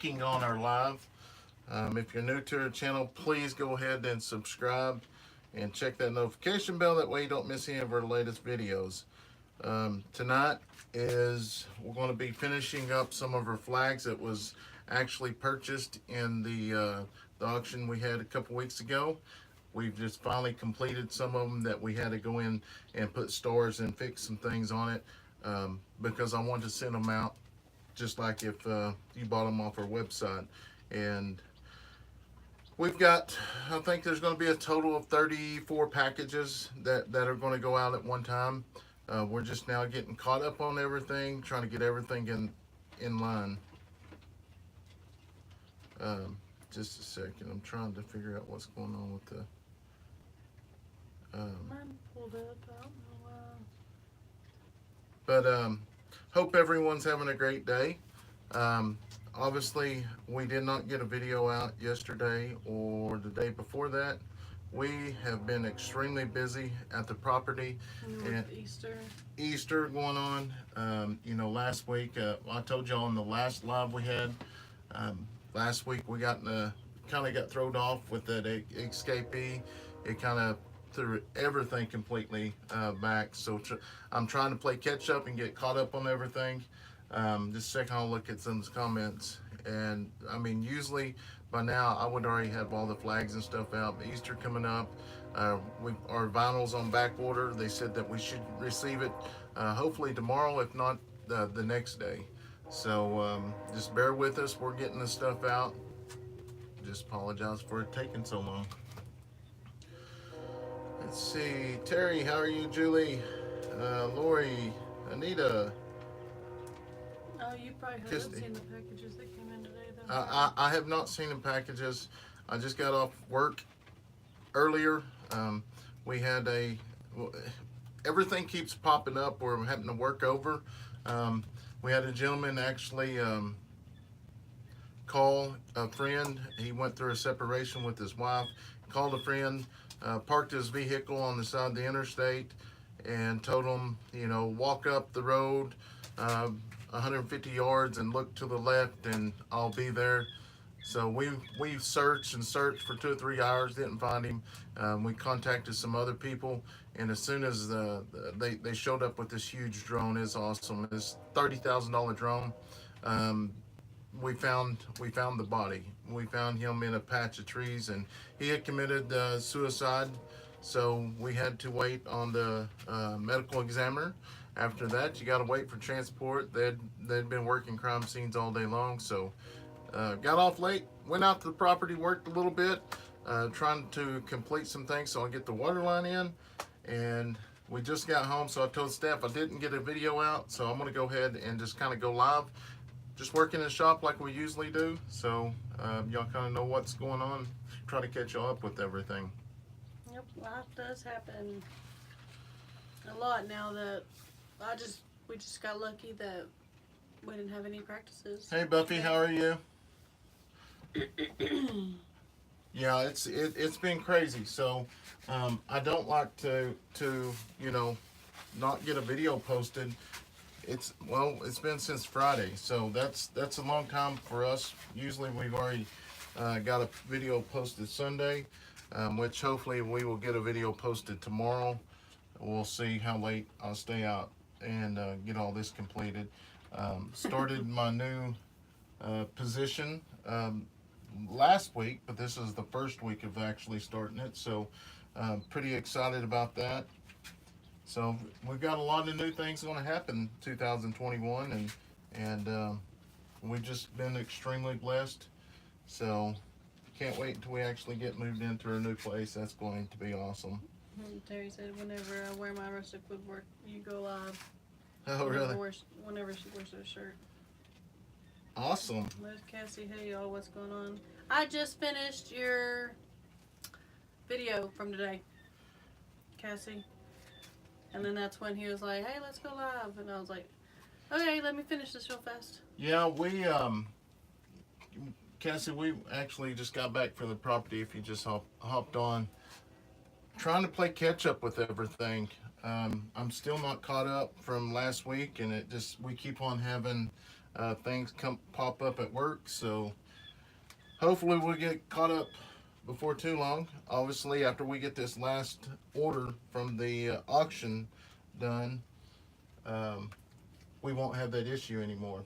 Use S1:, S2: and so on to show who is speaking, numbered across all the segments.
S1: clicking on our live. If you're new to our channel, please go ahead and subscribe and check that notification bell. That way you don't miss any of our latest videos. Tonight we're going to be finishing up some of our flags that was actually purchased in the auction we had a couple weeks ago. We've just finally completed some of them that we had to go in and put stars and fix some things on it, because I wanted to send them out just like if you bought them off our website. And we've got, I think there's going to be a total of 34 packages that are going to go out at one time. We're just now getting caught up on everything, trying to get everything in line. Just a second, I'm trying to figure out what's going on with the
S2: Mine pulled up, I don't know why.
S1: but hope everyone's having a great day. Obviously we did not get a video out yesterday or the day before that. We have been extremely busy at the property,
S2: And
S1: Easter going on. You know, last week I told y'all in the last live we had, last week we kind of got thrown off with that escapee. It kind of threw everything completely back. So I'm trying to play catch up and get caught up on everything. Just a second, I'll look at some comments. And I mean, usually by now I would already have all the flags and stuff out. But Easter coming up, our vinyl's on back order. They said that we should receive it hopefully tomorrow, if not the next day. So just bear with us. We're getting this stuff out. Just apologize for it taking so long. Let's see, Terry, how are you? Julie, Lori, Anita.
S2: Oh, you probably haven't seen the packages that came in today, though.
S1: I have not seen the packages. I just got off work earlier. We had everything keeps popping up. We're having to work over. We had a gentleman actually call a friend. He went through a separation with his wife. Called a friend, parked his vehicle on the side of the interstate, and told him, you know, walk up the road 150 yards and look to the left, and I'll be there. So we searched and searched for 2 or 3 hours, didn't find him. We contacted some other people, and as soon as they showed up with this huge drone, it's awesome. It's $30,000 drone. We found the body. We found him in a patch of trees, and he had committed suicide. So we had to wait on the medical examiner. After that, you got to wait for transport. They'd been working crime scenes all day long. So got off late, went out to the property, worked a little bit, trying to complete some things so I get the water line in. And we just got home, so I told staff I didn't get a video out, so I'm going to go ahead and just kind of go live. Just working in the shop like we usually do, so y'all kind of know what's going on. Try to catch y'all up with everything.
S2: Yep, life does happen a lot now that we just got lucky that we didn't have any practices.
S1: Hey Buffy, how are you? Yeah, it's been crazy. So I don't like to you know, not get a video posted. It's been since Friday, so that's a long time for us. Usually we've already got a video posted Sunday, which hopefully we will get a video posted tomorrow. We'll see how late I'll stay out and get all this completed. Started my new position last week, but this is the first week of actually starting it, so pretty excited about that. So we've got a lot of new things going to happen 2021, and we've just been extremely blessed. So can't wait until we actually get moved into a new place. That's going to be awesome.
S2: Terry said whenever I wear my Rustic woodwork, you go live.
S1: Oh, really?
S2: Whenever she wears her shirt.
S1: Awesome.
S2: There's Cassie. Hey y'all, what's going on? I just finished your video from today, Cassie. And then that's when he was like, hey, let's go live. And I was like, okay, let me finish this real fast.
S1: Yeah, we, Cassie, we actually just got back from the property, if you just hopped on. Trying to play catch up with everything. I'm still not caught up from last week, and we keep on having things pop up at work. So hopefully we'll get caught up before too long. Obviously, after we get this last order from the auction done, we won't have that issue anymore.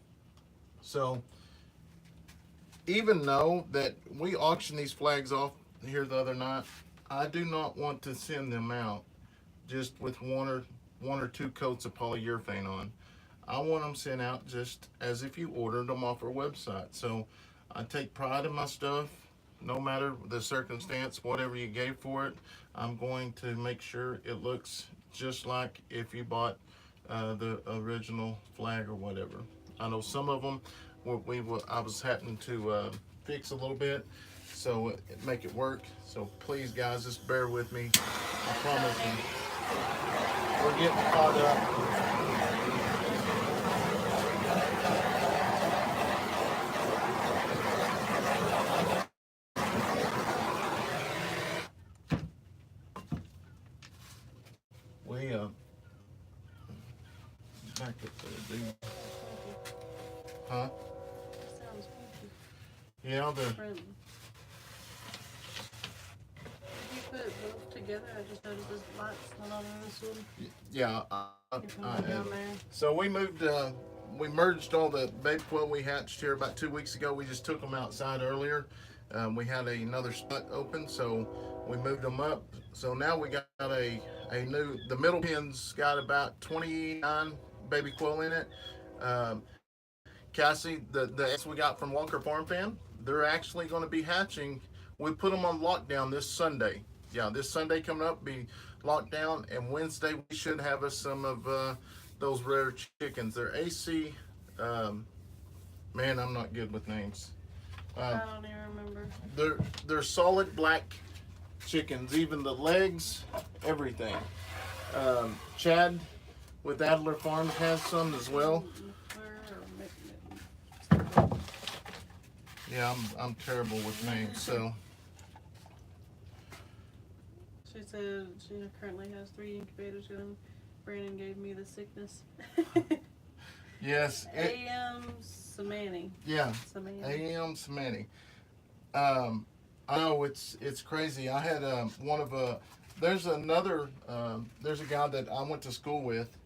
S1: So even though that we auctioned these flags off here the other night, I do not want to send them out just with one or two coats of polyurethane on. I want them sent out just as if you ordered them off our website. So I take pride in my stuff, no matter the circumstance, whatever you gave for it. I'm going to make sure it looks just like if you bought the original flag or whatever. I know some of them I was having to fix a little bit, so make it work. So please, guys, just bear with me. I promise you, we're getting caught up. We back up there, dude. Huh?
S2: Sounds funky.
S1: Yeah, the
S2: Did you put both together? I just noticed this light's not on this one.
S1: yeah.
S2: Down there.
S1: So we merged all the baby quail we hatched here about 2 weeks ago. We just took them outside earlier. We had another spot open, so we moved them up. So now we got a new, the middle pin's got about 29 baby quail in it. Cassie, the eggs we got from Walker Farm Fan, they're actually going to be hatching. We put them on lockdown this Sunday. Yeah, this Sunday coming up, be locked down, and Wednesday we should have us some of those rare chickens. They're AC. Man, I'm not good with names.
S2: I don't even remember.
S1: They're solid black chickens, even the legs, everything. Chad with Adler Farms has some as well. Yeah, I'm terrible with names, so.
S2: She said she currently has 3 incubators going. Brandon gave me the sickness.
S1: Yes.
S2: A.M. Samani.
S1: Yeah.
S2: Samani.
S1: A.M. Samani. I know it's crazy. I had one of there's another there's a guy that I went to school with.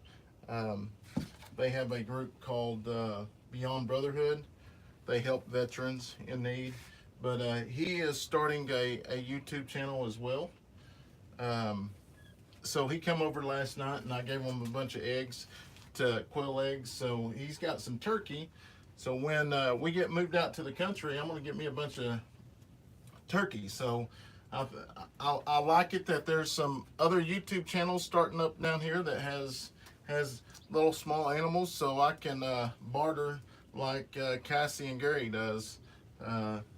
S1: They have a group called Beyond Brotherhood. They help veterans in need, but he is starting a YouTube channel as well. So he came over last night, and I gave him a bunch of eggs, quail eggs. So he's got some turkey. So when we get moved out to the country, I'm gonna get me a bunch of turkey. So I like it that there's some other YouTube channels starting up down here that has little small animals, so I can barter like Cassie and Gary does.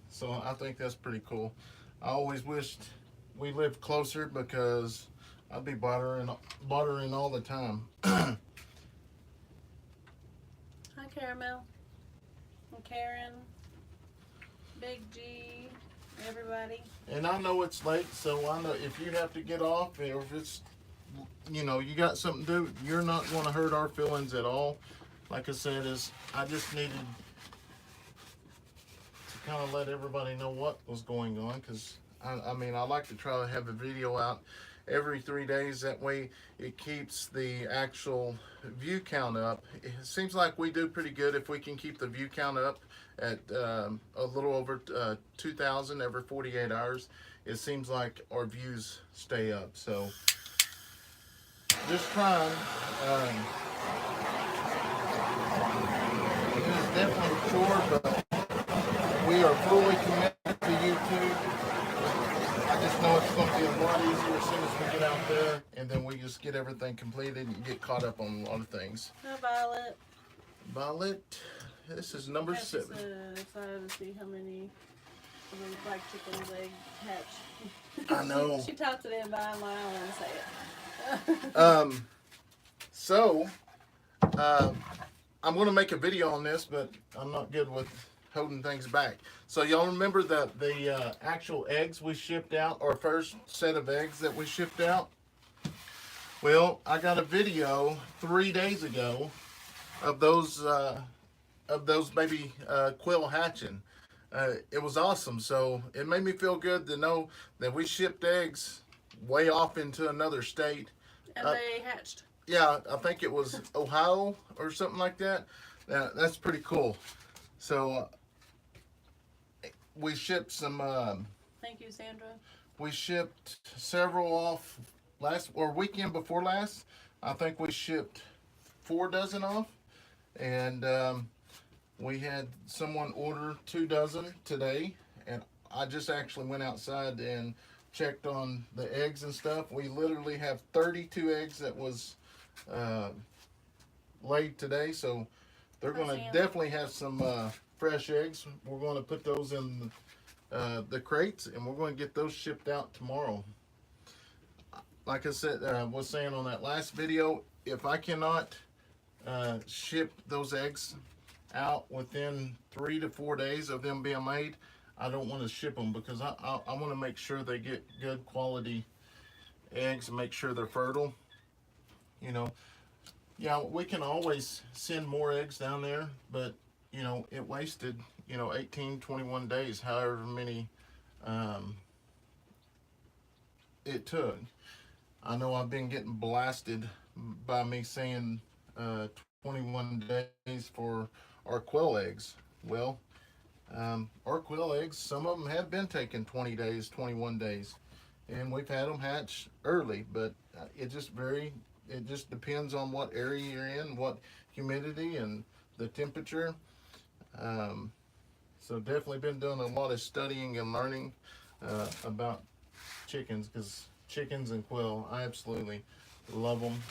S1: So I think that's pretty cool. I always wished we lived closer because I'd be bartering all the time.
S2: Hi, Caramel. And Karen. Big G. Everybody.
S1: And I know it's late, so I know if you have to get off, or if it's, you got something to do, you're not going to hurt our feelings at all. Like I said, I just needed to kind of let everybody know what was going on, because I mean, I like to try to have a video out every 3 days. That way it keeps the actual view count up. It seems like we do pretty good if we can keep the view count up at a little over 2,000 every 48 hours. It seems like our views stay up. So just trying. It is definitely a chore, but we are fully committed to YouTube. I just know it's going to be a lot easier as soon as we get out there, and then we just get everything completed and get caught up on a lot of things.
S2: Hi, Violet.
S1: Violet, this is number 7.
S2: Excited to see how many of those black chicken leg hatch.
S1: I know.
S2: She talked to them by my I don't want to say it.
S1: I'm going to make a video on this, but I'm not good with holding things back. So y'all remember the actual eggs we shipped out, our first set of eggs that we shipped out? Well, I got a video 3 days ago of those of those baby quill hatching. It was awesome. So it made me feel good to know that we shipped eggs way off into another state.
S2: And they hatched.
S1: Yeah, I think it was Ohio or something like that. That's pretty cool. So we shipped some.
S2: Thank you, Sandra.
S1: We shipped several off weekend before last. I think we shipped 4 dozen off, and we had someone order 2 dozen today. And I just actually went outside and checked on the eggs and stuff. We literally have 32 eggs that was laid today, so they're going to definitely have some fresh eggs. We're going to put those in the crates, and we're going to get those shipped out tomorrow. Like I said, was saying on that last video, if I cannot ship those eggs out within 3 to 4 days of them being made, I don't want to ship them, because I want to make sure they get good quality eggs and make sure they're fertile. You know, yeah, we can always send more eggs down there, but you know, it wasted, you know, 18, 21 days, however many it took. I know I've been getting blasted by me saying 21 days for our quail eggs. Well, our quail eggs, some of them have been taking 20 days, 21 days, and we've had them hatch early, but it just depends on what area you're in, what humidity and the temperature. So definitely been doing a lot of studying and learning about chickens, because chickens and quail, I absolutely love them.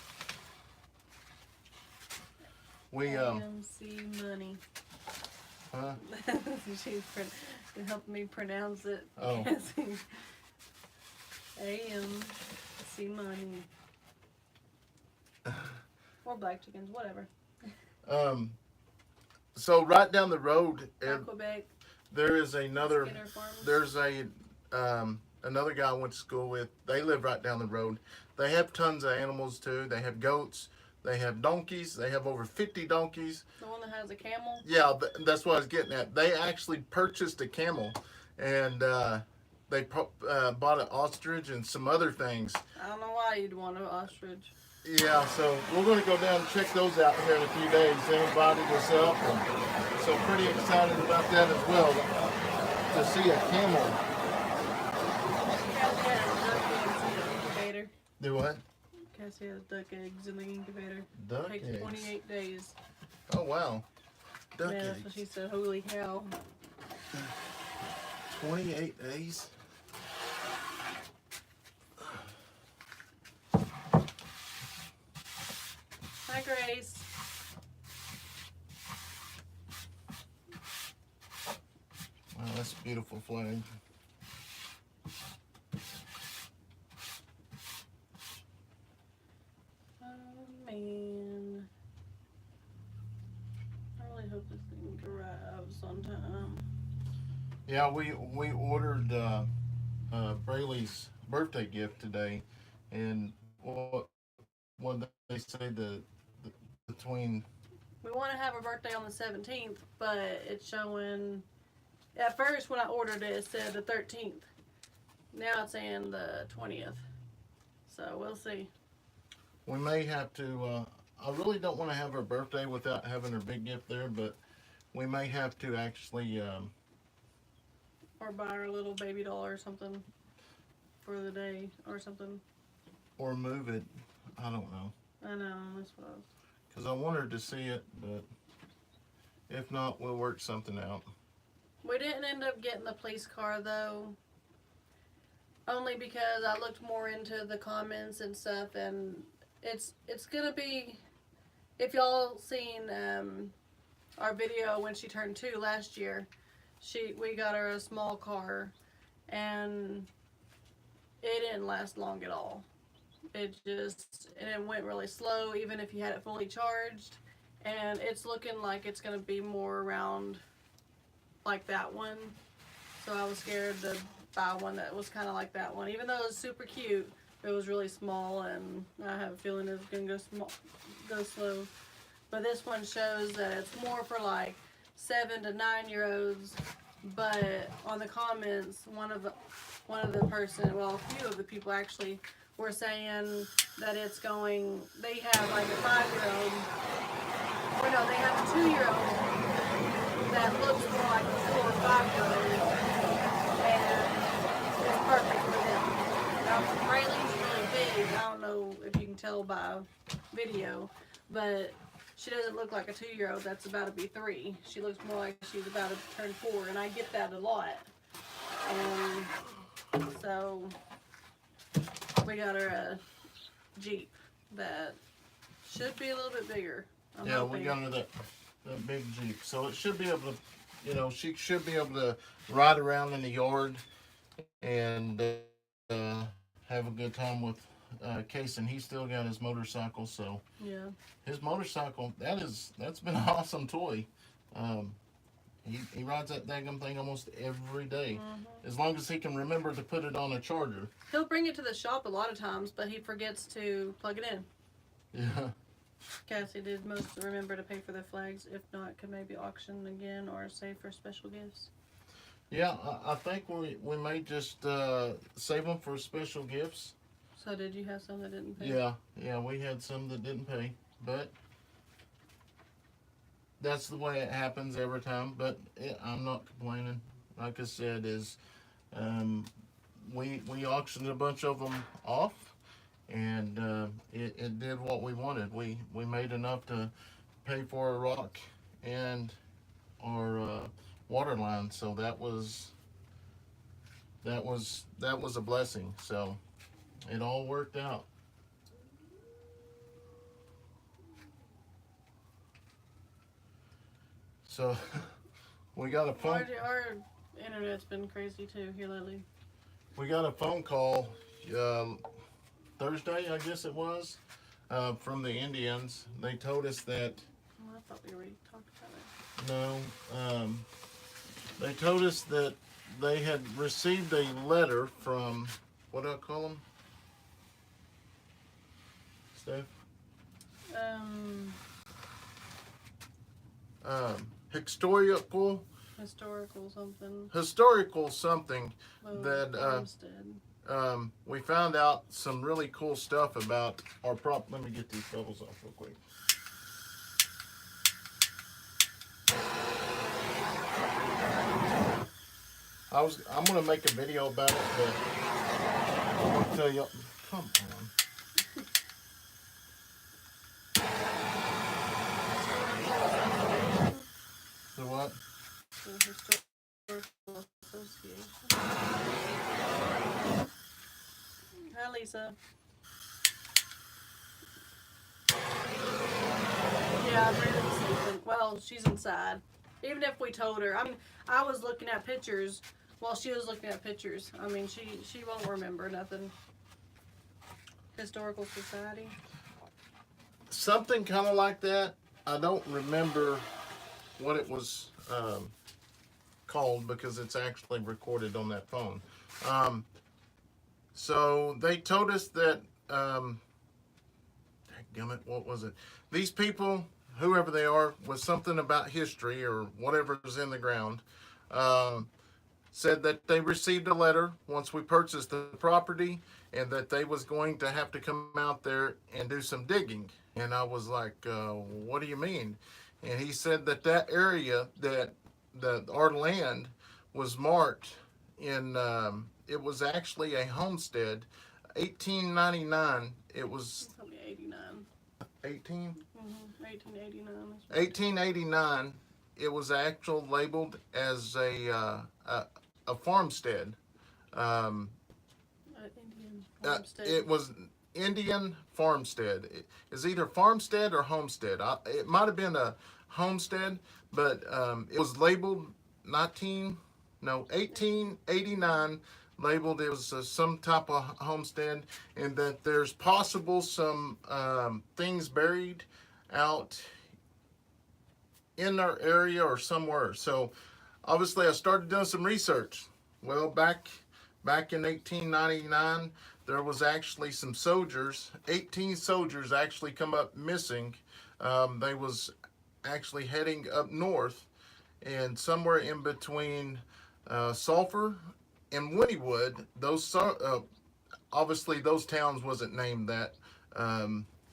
S1: We
S2: AMC money.
S1: Huh?
S2: She's helping me pronounce it.
S1: Oh.
S2: AMC money. Or black chickens, whatever.
S1: So right down the road,
S2: Quebec.
S1: there is another.
S2: Skinner Farms.
S1: There's another guy I went to school with. They live right down the road. They have tons of animals too. They have goats. They have donkeys. They have over 50 donkeys.
S2: The one that has a camel?
S1: Yeah, that's what I was getting at. They actually purchased a camel, and they bought an ostrich and some other things.
S2: I don't know why you'd want an ostrich.
S1: Yeah, so we're going to go down and check those out here in a few days. They invited us up, and so pretty excited about that as well, to see a camel. Do what?
S2: Cassie has duck eggs in the incubator.
S1: Duck
S2: Takes
S1: eggs.
S2: 28 days.
S1: Oh, wow. Duck
S2: Yeah,
S1: eggs.
S2: that's what she said. Holy cow.
S1: 28 days?
S2: Hi, Grace.
S1: Wow, that's a beautiful flag.
S2: Man. I really hope this thing arrives on time.
S1: Yeah, we ordered Braylee's birthday gift today, and what they say between.
S2: We want to have a birthday on the 17th, but it's showing. At first, when I ordered it, it said the 13th. Now it's saying the 20th. So we'll see.
S1: We may have to. I really don't want to have her birthday without having her big gift there, but we may have to actually.
S2: Or buy her a little baby doll or something for the day or something.
S1: Or move it. I don't know.
S2: I know, that's what I was.
S1: Because I want her to see it, but if not, we'll work something out.
S2: We didn't end up getting the police car though. Only because I looked more into the comments and stuff, and it's gonna be, if y'all seen our video when she turned 2 last year, we got her a small car, and it didn't last long at all. It went really slow, even if you had it fully charged, and it's looking like it's gonna be more around like that one. So I was scared to buy one that was kind of like that one, even though it was super cute. It was really small, and I have a feeling it's gonna go slow. But this one shows that it's more for like 7 to 9-year-olds, but on the comments, one of the person, well, a few of the people actually were saying that it's going. They have like a 5-year-old, or no, they have a 2-year-old that looks more like a 4 or 5-year-old, and it's perfect for them. Now, Braylee's really big. I don't know if you can tell by video, but she doesn't look like a 2-year-old that's about to be 3. She looks more like she's about to turn 4, and I get that a lot. And so we got her a Jeep that should be a little bit bigger. I'm hoping.
S1: We got her that big Jeep, so it should be able to, you know, she should be able to ride around in the yard and have a good time with Cason. He's still got his motorcycle, so
S2: yeah,
S1: his motorcycle, that's been an awesome toy. He rides that daggum thing almost every day, as long as he can remember to put it on a charger.
S2: He'll bring it to the shop a lot of times, but he forgets to plug it in.
S1: Yeah.
S2: Cassie did most remember to pay for the flags. If not, could maybe auction again or save for special gifts.
S1: Yeah, I think we may just save them for special gifts.
S2: So did you have some that didn't pay?
S1: Yeah, we had some that didn't pay, but that's the way it happens every time. But I'm not complaining. Like I said, we auctioned a bunch of them off, and it did what we wanted. We made enough to pay for a rock and our water line, so that was a blessing. So it all worked out. So we got a phone.
S2: Our internet's been crazy too here lately.
S1: We got a phone call Thursday, I guess it was, from the Indians. They told us that.
S2: Oh, I thought we already talked about it.
S1: No, they told us that they had received a letter from, what do I call them, Steph? Historical something that
S2: Homestead.
S1: we found out some really cool stuff about our prop. Let me get these bubbles off real quick. I'm gonna make a video about it, but I'm gonna tell you. Come on. The what?
S2: The Historical Association. Hi, Lisa. Yeah, Brandon's sleeping. Well, she's inside. Even if we told her, I mean, I was looking at pictures while she was looking at pictures. I mean, she won't remember nothing. Historical Society.
S1: Something kind of like that. I don't remember what it was called because it's actually recorded on that phone. So they told us that, dadgummit, what was it? These people, whoever they are, was something about history or whatever's in the ground, said that they received a letter once we purchased the property and that they was going to have to come out there and do some digging. And I was like, what do you mean? And he said that that area, that our land was marked in, it was actually a homestead. 1899, it was...
S2: Probably 89.
S1: 18?
S2: 1889.
S1: 1889, it was actually labeled as a farmstead.
S2: Indian farmstead.
S1: It was Indian farmstead. It's either farmstead or homestead. It might have been a homestead, but it was labeled 1889, labeled it was some type of homestead, and that there's possible some things buried out in our area or somewhere. So obviously I started doing some research. Well, back in 1899, there was actually some soldiers, 18 soldiers actually come up missing. They was actually heading up north, and somewhere in between Sulphur and Wynnewood. Obviously those towns wasn't named that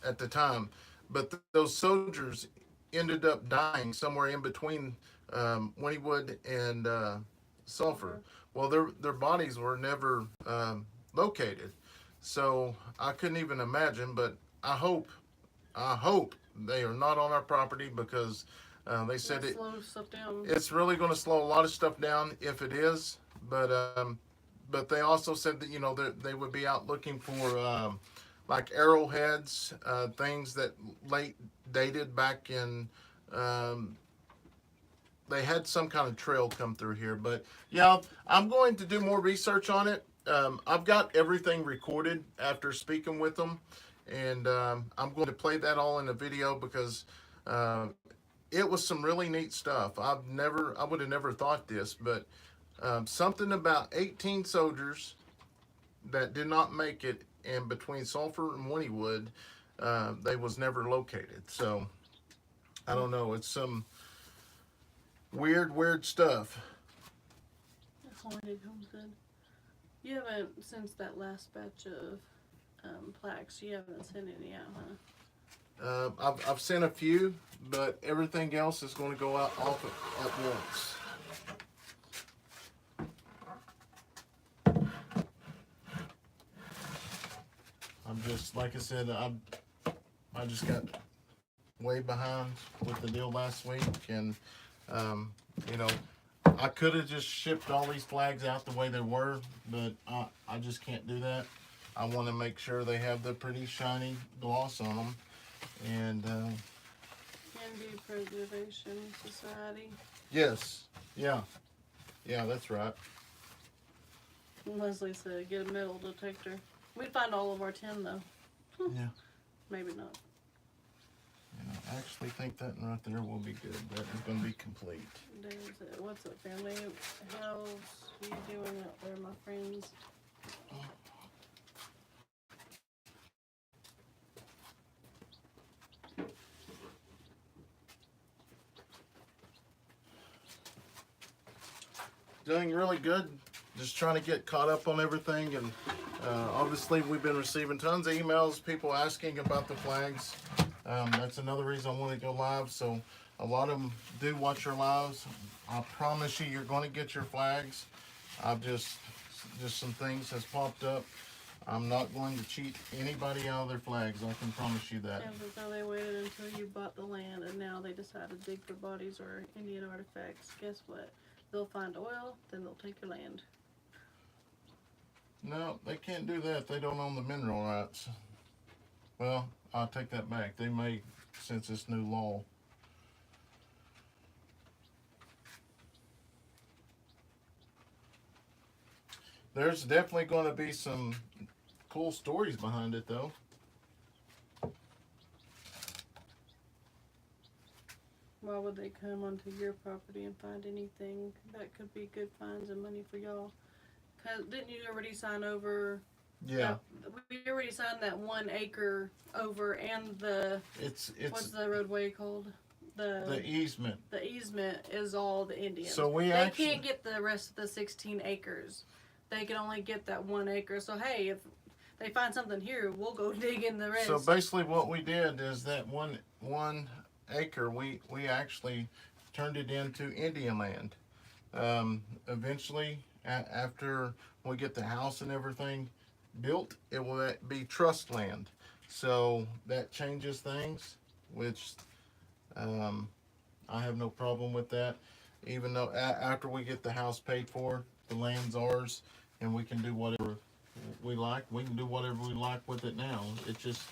S1: at the time, but those soldiers ended up dying somewhere in between Wynnewood and Sulphur. Well, their bodies were never located, so I couldn't even imagine. But I hope they are not on our property because they said
S2: Slow stuff down.
S1: it's really going to slow a lot of stuff down if it is. But they also said that they would be out looking for like arrowheads, things that late dated back in. They had some kind of trail come through here, but yeah, I'm going to do more research on it. I've got everything recorded after speaking with them, and I'm going to play that all in a video because it was some really neat stuff. I would have never thought this, but something about 18 soldiers that did not make it, and between Sulphur and Wynnewood, they was never located. So I don't know. It's some weird stuff.
S2: Haunted homestead. You haven't, since that last batch of plaques, you haven't sent any out, huh?
S1: I've sent a few, but everything else is going to go out off at once. I'm just, like I said, I just got way behind with the deal last week, and I could have just shipped all these flags out the way they were, but I just can't do that. I want to make sure they have the pretty shiny gloss on them. And
S2: Candy Preservation Society.
S1: yes, yeah, that's right.
S2: Leslie said, get a metal detector. We'd find all of our 10 though.
S1: Yeah.
S2: Maybe not.
S1: I actually think that right there will be good. That is going to be complete.
S2: What's up, family? How's you doing out there, my friends?
S1: Doing really good. Just trying to get caught up on everything, and obviously we've been receiving tons of emails, people asking about the flags. That's another reason I want to go live. So a lot of them do watch your lives. I promise you're going to get your flags. I've just some things has popped up. I'm not going to cheat anybody out of their flags. I can promise you that.
S2: And so they waited until you bought the land, and now they decide to dig for bodies or Indian artifacts. Guess what? They'll find oil, then they'll take your land.
S1: No, they can't do that. They don't own the mineral rights. Well, I'll take that back. They may, since this new law. There's definitely going to be some cool stories behind it, though.
S2: Why would they come onto your property and find anything that could be good finds and money for y'all? Cause didn't you already sign over?
S1: Yeah.
S2: We already signed that 1 acre over, and the
S1: It's
S2: what's the roadway called?
S1: The easement.
S2: The easement is all the Indians.
S1: So they
S2: can't get the rest of the 16 acres. They can only get that 1 acre. So hey, if they find something here, we'll go dig in the rest.
S1: So basically, what we did is that one acre we actually turned it into Indian land. Eventually, after we get the house and everything built, it will be trust land. So that changes things, which I have no problem with that. Even though after we get the house paid for, the land's ours, and we can do whatever we like. We can do whatever we like with it now. It's just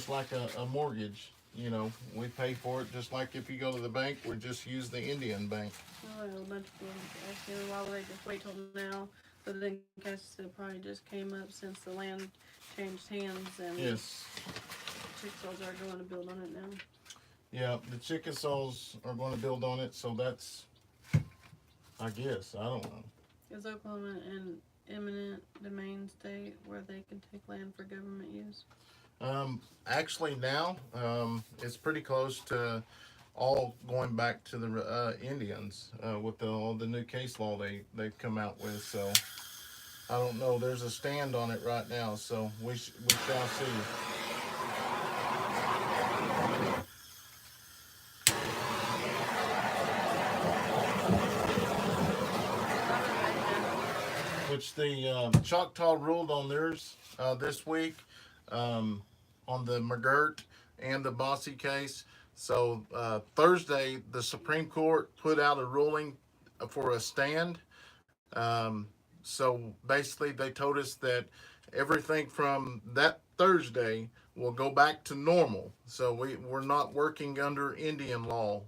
S1: like a mortgage. You know, we pay for it just like if you go to the bank, we just use the Indian bank.
S2: Oh, a bunch of people asking why would they just wait till now? But then Cason said probably just came up since the land changed hands, and
S1: Yes.
S2: Chickasaws are going to build on it now.
S1: Yeah, the Chickasaws are going to build on it, so that's, I guess, I don't know.
S2: Is Oklahoma an eminent domain state where they can take land for government use?
S1: Actually now, it's pretty close to all going back to the Indians with all the new case law they've come out with. So I don't know. There's a stand on it right now, so we shall see. Which the Choctaw ruled on theirs this week on the McGirt and the Bossy case. So Thursday, the Supreme Court put out a ruling for a stand. So basically, they told us that everything from that Thursday will go back to normal. So we're not working under Indian law.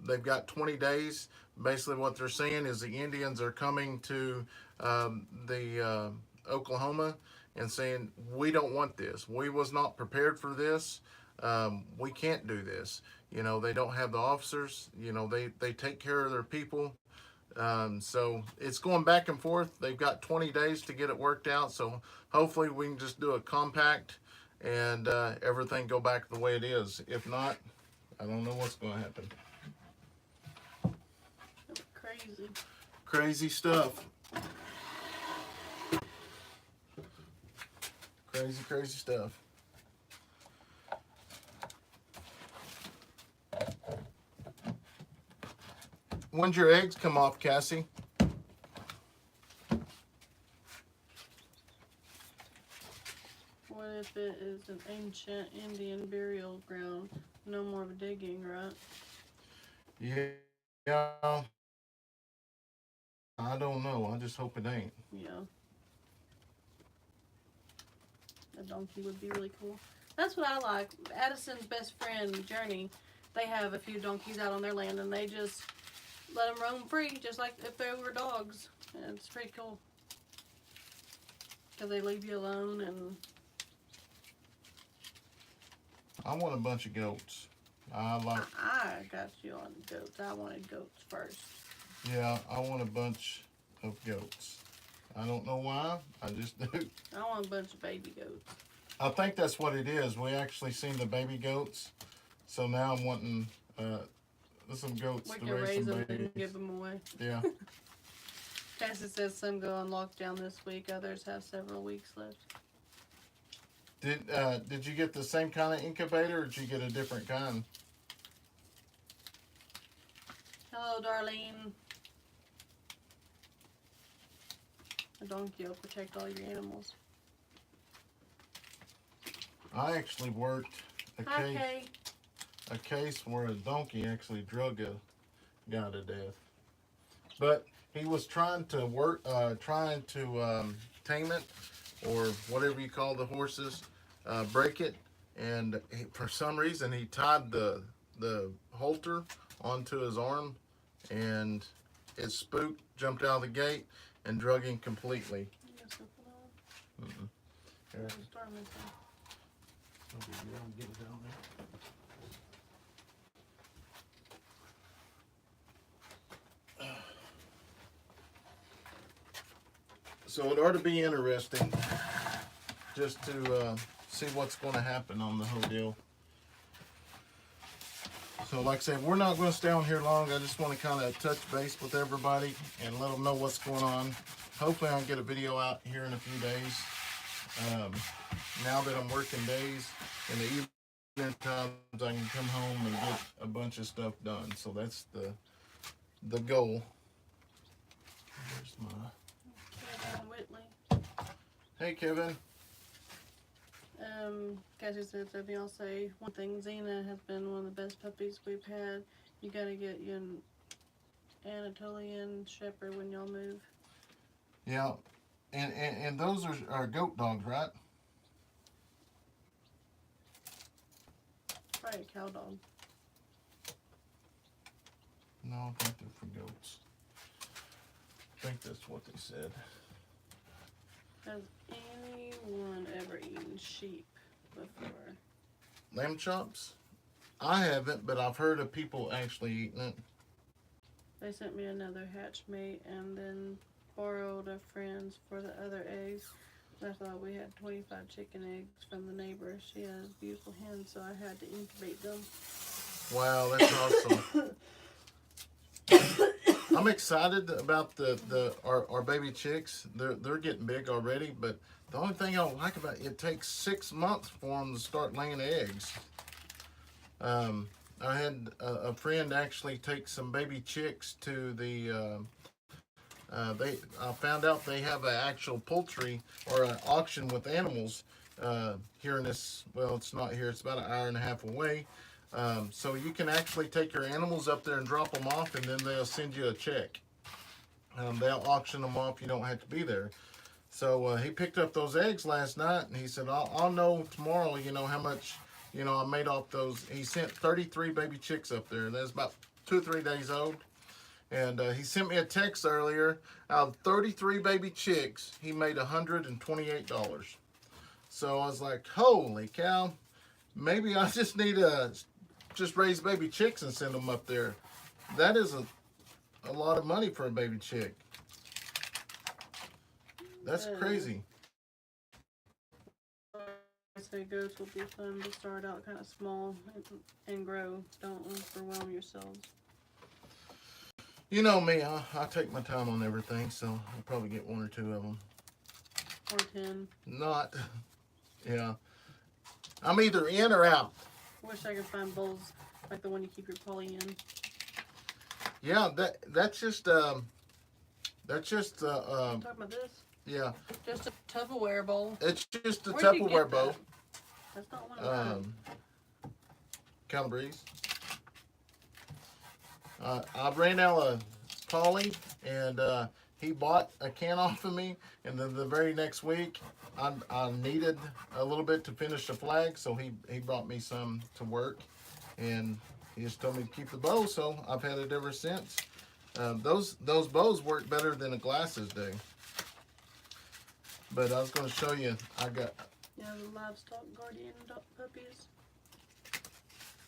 S1: They've got 20 days. Basically, what they're saying is the Indians are coming to the Oklahoma and saying, we don't want this. We was not prepared for this. We can't do this. You know, they don't have the officers. You know, they take care of their people. So it's going back and forth. They've got 20 days to get it worked out. So hopefully we can just do a compact and everything go back the way it is. If not, I don't know what's going to happen.
S2: Crazy.
S1: Crazy stuff. Crazy stuff. When's your eggs come off, Cassie?
S2: What if it is an ancient Indian burial ground? No more digging, right?
S1: Yeah. I don't know. I just hope it ain't.
S2: Yeah. A donkey would be really cool. That's what I like. Addison's best friend, Journey, they have a few donkeys out on their land, and they just let them roam free, just like if they were dogs. And it's pretty cool. Because they leave you alone, and
S1: I want a bunch of goats.
S2: I got you on goats. I wanted goats first.
S1: Yeah, I want a bunch of goats. I don't know why. I just do.
S2: I want a bunch of baby goats.
S1: I think that's what it is. We actually seen the baby goats. So now I'm wanting some goats
S2: We
S1: to
S2: can
S1: raise
S2: raise
S1: some
S2: them
S1: babies.
S2: and give them away.
S1: Yeah.
S2: Cassie says some go on lockdown this week. Others have several weeks left.
S1: Did you get the same kind of incubator, or did you get a different kind?
S2: Hello, Darlene. A donkey will protect all your animals.
S1: I actually worked a case where a donkey actually drug a guy to death. But he was trying to tame it, or whatever you call the horses, break it, and for some reason he tied the halter onto his arm, and it spooked, jumped out of the gate, and drug him completely. Here. Get it down there. So it ought to be interesting just to see what's going to happen on the whole deal. So like I said, we're not going to stay on here long. I just want to kind of touch base with everybody and let them know what's going on. Hopefully I'll get a video out here in a few days. Now that I'm working days, in the evening times I can come home and get a bunch of stuff done. So that's the goal. There's my...
S2: Kevin Whitley.
S1: Hey, Kevin.
S2: Cassie said something. I'll say one thing. Xena has been one of the best puppies we've had. You gotta get you an Anatolian Shepherd when y'all move.
S1: Yeah, and those are goat dogs, right?
S2: Probably a cow dog.
S1: No, I think they're for goats. I think that's what they said.
S2: Has anyone ever eaten sheep before?
S1: Lamb chops? I haven't, but I've heard of people actually eating it.
S2: They sent me another hatchmate and then borrowed a friend's for the other eggs. I thought we had 25 chicken eggs from the neighbor. She has beautiful hens, so I had to incubate them.
S1: Wow, that's awesome. I'm excited about our baby chicks. They're getting big already, but the only thing I don't like about it takes 6 months for them to start laying eggs. I had a friend actually take some baby chicks to the. I found out they have an actual poultry or an auction with animals here in this. Well, it's not here. It's about an hour and a half away. So you can actually take your animals up there and drop them off, and then they'll send you a check. They'll auction them off. You don't have to be there. So he picked up those eggs last night, and he said, I'll know tomorrow, how much, I made off those. He sent 33 baby chicks up there, and that's about 2 or 3 days old. And he sent me a text earlier. Out of 33 baby chicks, he made $128. So I was like, holy cow, maybe I just need to just raise baby chicks and send them up there. That is a lot of money for a baby chick. That's crazy.
S2: I say goats will be fun to start out kind of small and grow. Don't overwhelm yourselves.
S1: You know me, I take my time on everything, so I'll probably get 1 or 2 of them.
S2: Or 10.
S1: Not, yeah. I'm either in or out.
S2: Wish I could find bowls like the one you keep your poly in.
S1: Yeah, that's just
S2: I'm talking about this.
S1: Yeah.
S2: Just a Tupperware bowl.
S1: It's just a
S2: Where'd you
S1: Tupperware
S2: get
S1: bowl.
S2: that? That's not one of mine.
S1: Calabrese. I ran out of poly, and he bought a can off of me, and then the very next week I needed a little bit to finish the flag, so he brought me some to work, and he just told me to keep the bow, so I've had it ever since. Those bows work better than the glasses do. But I was going to show you, I got...
S2: Yeah, the Livestock Guardian puppies.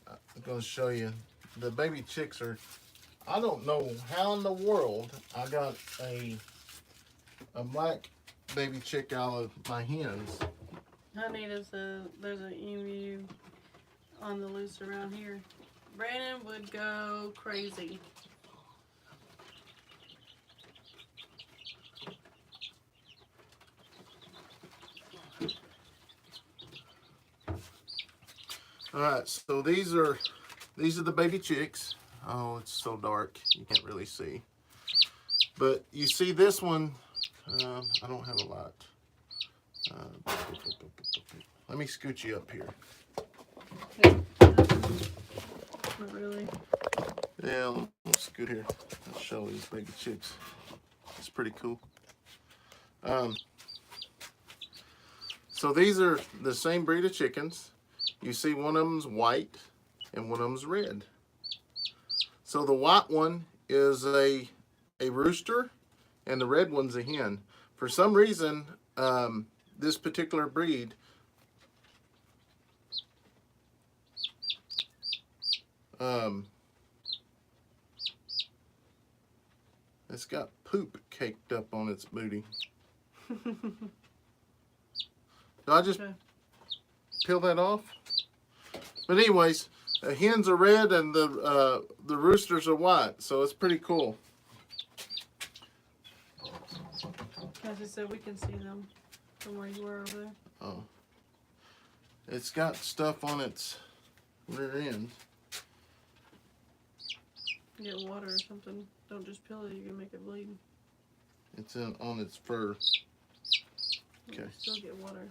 S1: I'm going to show you. The baby chicks are... I don't know how in the world I got a black baby chick out of my hens.
S2: Honey, there's an emu on the loose around here. Brandon would go crazy.
S1: All right, so these are the baby chicks. Oh, it's so dark you can't really see. But you see this one. I don't have a lot. Let me scoot you up here.
S2: Not really.
S1: Yeah, let's scoot here. I'll show these baby chicks. It's pretty cool. So these are the same breed of chickens. You see one of them's white and one of them's red. So the white one is a rooster and the red one's a hen. For some reason, this particular breed it's got poop caked up on its booty. So I just peel that off. But anyways, the hens are red and the roosters are white, so it's pretty cool.
S2: Cassie said we can see them from where you were over there.
S1: Oh, it's got stuff on its rear end.
S2: Get water or something. Don't just peel it; you can make it bleed.
S1: It's on its fur. Okay.
S2: Still get water.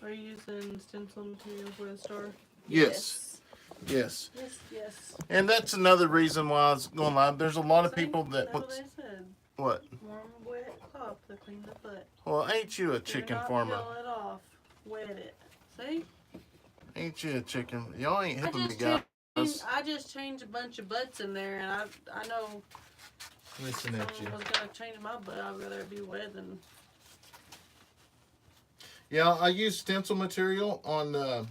S2: Are you using stencil material for the star?
S1: Yes. Yes.
S2: Yes, yes.
S1: And that's another reason why I was going live. There's a lot of people that
S2: That's what they said.
S1: What?
S2: Warm, wet cloth to clean the butt.
S1: Well, ain't you a chicken farmer?
S2: Peel it off. Wet it. See?
S1: Ain't you a chicken? Y'all ain't hipping me, guys.
S2: I just changed a bunch of butts in there, and I know
S1: Listen at you.
S2: someone was gonna change my butt. I'd rather it be wet than.
S1: Yeah, I use stencil material on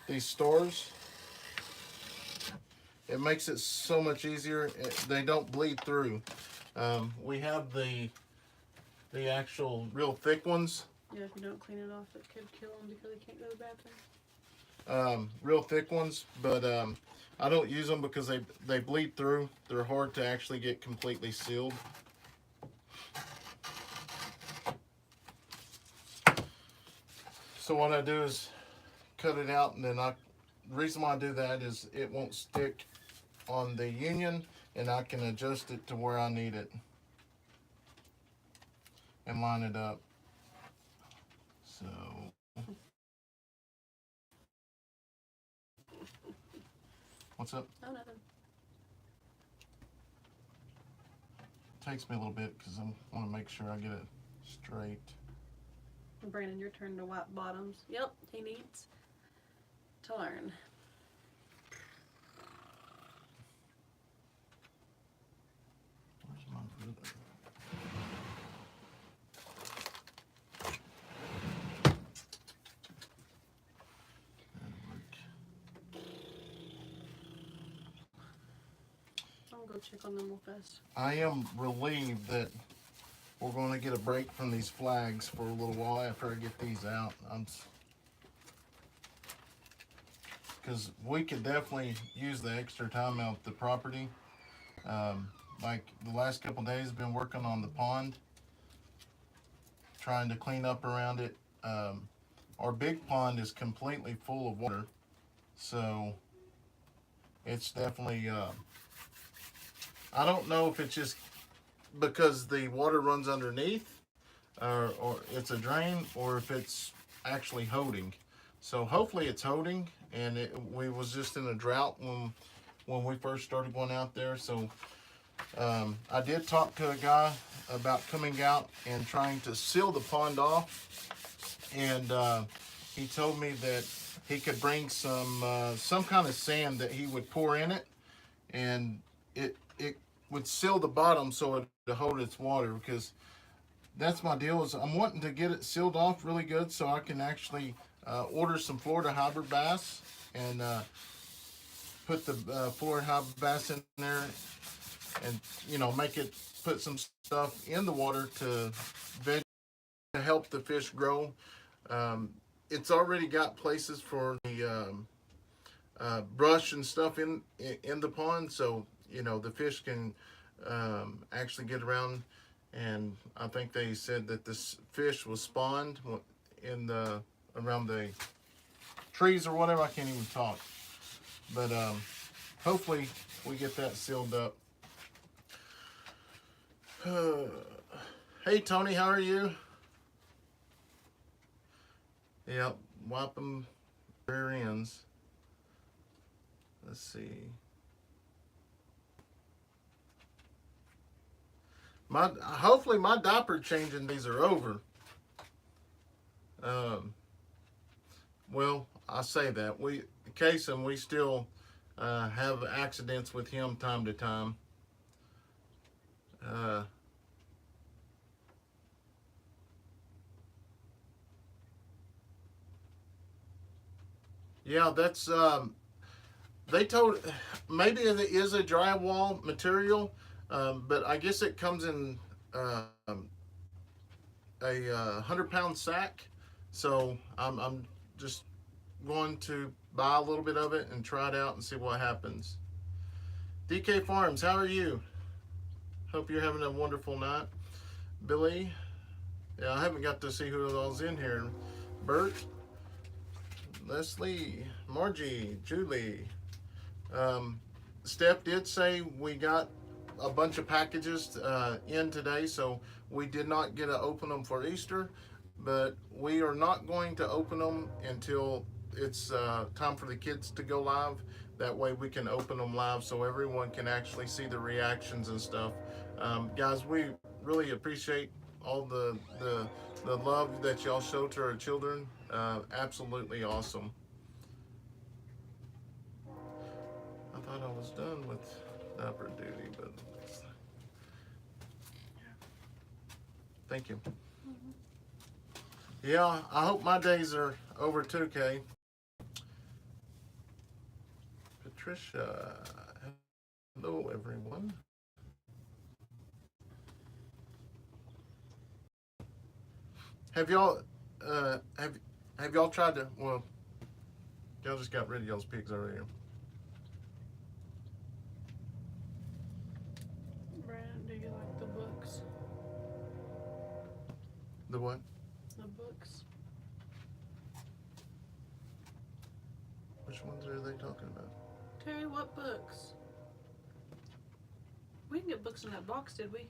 S1: these stores. It makes it so much easier. They don't bleed through. We have the actual real thick ones
S2: Yeah, if you don't clean it off, it could kill them because they can't go to the bathroom.
S1: Real thick ones, but I don't use them because they bleed through. They're hard to actually get completely sealed. So what I do is cut it out, and then the reason why I do that is it won't stick on the union, and I can adjust it to where I need it and line it up. So what's up?
S2: Oh, nothing.
S1: It takes me a little bit because I want to make sure I get it straight.
S2: Brandon, your turn to wipe bottoms. Yep, he needs to learn.
S1: Where's my ruler?
S2: I'll go check on them real fast.
S1: I am relieved that we're going to get a break from these flags for a little while after I get these out. Because we could definitely use the extra time out at the property. Like the last couple of days, I've been working on the pond, trying to clean up around it. Our big pond is completely full of water, so it's definitely, I don't know if it's just because the water runs underneath, or it's a drain, or if it's actually holding. So hopefully it's holding, and we was just in a drought when we first started going out there. So I did talk to a guy about coming out and trying to seal the pond off, and he told me that he could bring some kind of sand that he would pour in it, and it would seal the bottom so it to hold its water, because that's my deal. Is I'm wanting to get it sealed off really good so I can actually order some Florida hybrid bass and put the Florida hybrid bass in there, and put some stuff in the water to help the fish grow. It's already got places for the brush and stuff in the pond, so the fish can actually get around. And I think they said that this fish was spawned in around the trees or whatever. I can't even talk, but hopefully we get that sealed up. Hey Tony, how are you? Yep, wipe them rear ends. Let's see. Hopefully my diaper changing days are over. Well, I say that Cason, we still have accidents with him time to time. Yeah, that's they told maybe it is a drywall material. But I guess it comes in a 100-pound sack, so I'm just going to buy a little bit of it and try it out and see what happens. DK Farms, how are you? Hope you're having a wonderful night. Billy, yeah, I haven't got to see who all's in here. Bert, Leslie, Margie, Julie. Steph did say we got a bunch of packages in today, so we did not get to open them for Easter, but we are not going to open them until it's time for the kids to go live. That way we can open them live so everyone can actually see the reactions and stuff. Guys, we really appreciate all the love that y'all show to our children. Absolutely awesome. I thought I was done with diaper duty, but thank you. Yeah, I hope my days are over too, Kay. Patricia, hello everyone. Have y'all have y'all tried to? Well, y'all just got rid of y'all's pigs earlier.
S2: Brandon, do you like the books?
S1: The what?
S2: The books.
S1: Which ones are they talking about?
S2: Terry, what books? We didn't get books in that box, did we?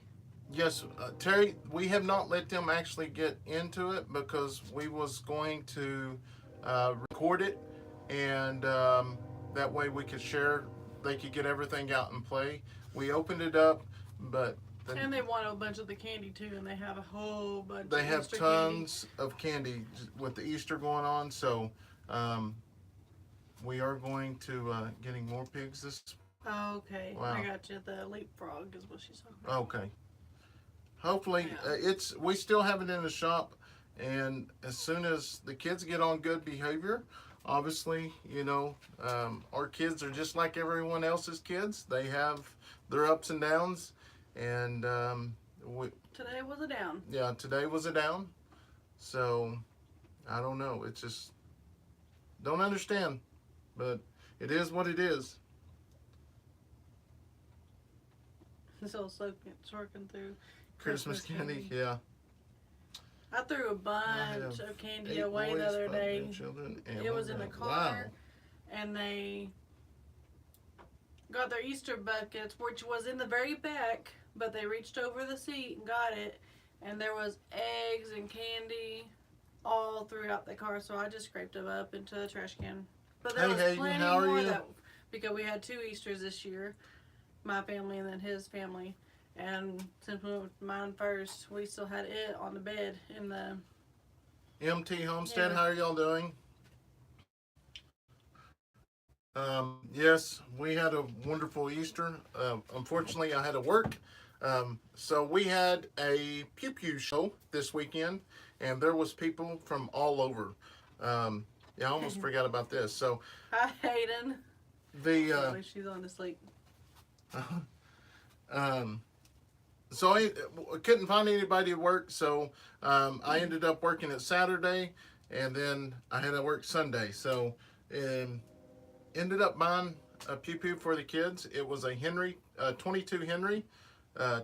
S1: Yes, Terry, we have not let them actually get into it because we was going to record it, and that way we could share, they could get everything out and play. We opened it up, but
S2: And they want a bunch of the candy too, and they have a whole bunch
S1: they
S2: of
S1: have
S2: Easter
S1: tons of candy with the Easter going on, so we are going to getting more pigs this.
S2: Oh, okay.
S1: Wow.
S2: I got you. The leapfrog is what she's talking about.
S1: Okay. Hopefully,
S2: Yeah.
S1: We still have it in the shop, and as soon as the kids get on good behavior, obviously, you know, our kids are just like everyone else's kids. They have their ups and downs, and
S2: Today was a down.
S1: yeah, today was a down. So I don't know. It's just don't understand, but it is what it is.
S2: So sorting through
S1: Christmas candy, yeah.
S2: I threw a bunch of candy away the other day. It was in the car, and they got their Easter buckets, which was in the very back, but they reached over the seat and got it, and there was eggs and candy all throughout the car, so I just scraped them up into the trash can. But there was
S1: Hayden,
S2: plenty
S1: how are
S2: more
S1: you?
S2: because we had 2 Easters this year, my family and then his family. And since we went with mine first, we still had it on the bed in the
S1: MT Homestead,
S2: Yeah.
S1: how are y'all doing? Yes, we had a wonderful Easter. Unfortunately, I had to work. So we had a pew pew show this weekend, and there was people from all over. Yeah, I almost forgot about this. So
S2: Hi, Hayden.
S1: the
S2: She's on to sleep.
S1: so I couldn't find anybody to work, so I ended up working it Saturday, and then I had to work Sunday. So ended up buying a pew pew for the kids. It was a Henry, 22 Henry,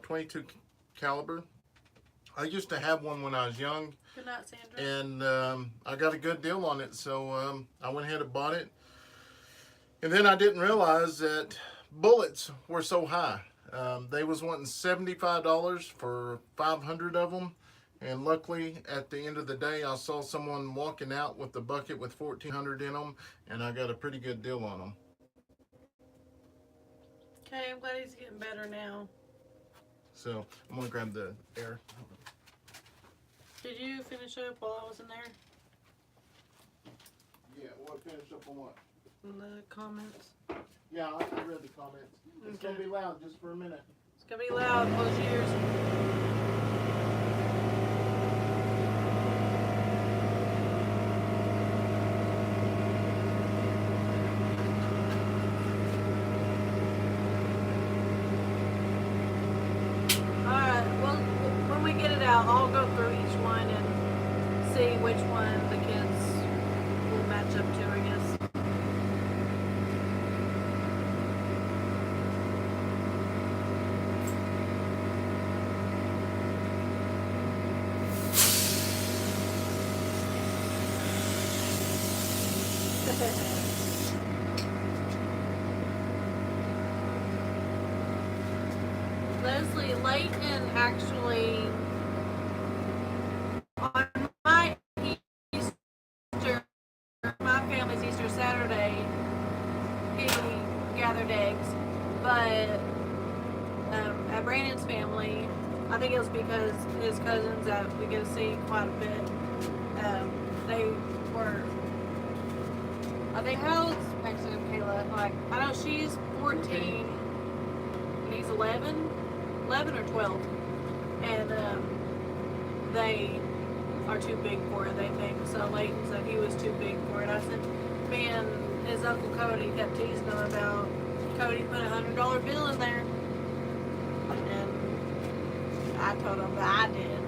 S1: 22 caliber. I used to have one when I was young,
S2: Good night, Sandra.
S1: and I got a good deal on it, so I went ahead and bought it. And then I didn't realize that bullets were so high. They was wanting $75 for 500 of them, and luckily at the end of the day I saw someone walking out with the bucket with 1,400 in them, and I got a pretty good deal on them.
S2: Okay, I'm glad he's getting better now.
S1: So I'm gonna grab the air.
S2: Did you finish up while I was in there?
S1: Yeah, what finish up on what?
S2: In the comments.
S1: Yeah, I read the comments. It's gonna be loud just for a minute.
S2: It's gonna be loud. Close your ears. Alright, well, when we get it out, I'll go through each one and see which one the kids will match up to, I guess. Leslie, Leighton actually, on my Easter, my family's Easter Saturday, he gathered eggs, but at Brandon's family, I think it was because his cousins that we get to see quite a bit, they were, I think, how old's Mexican Kayla? Like, I know she's 14 and he's 11 or 12, and they are too big for it, they think. So Leighton said he was too big for it. I said, me and his Uncle Cody kept teasing him about Cody put $100 bill in there, and I told him that I did,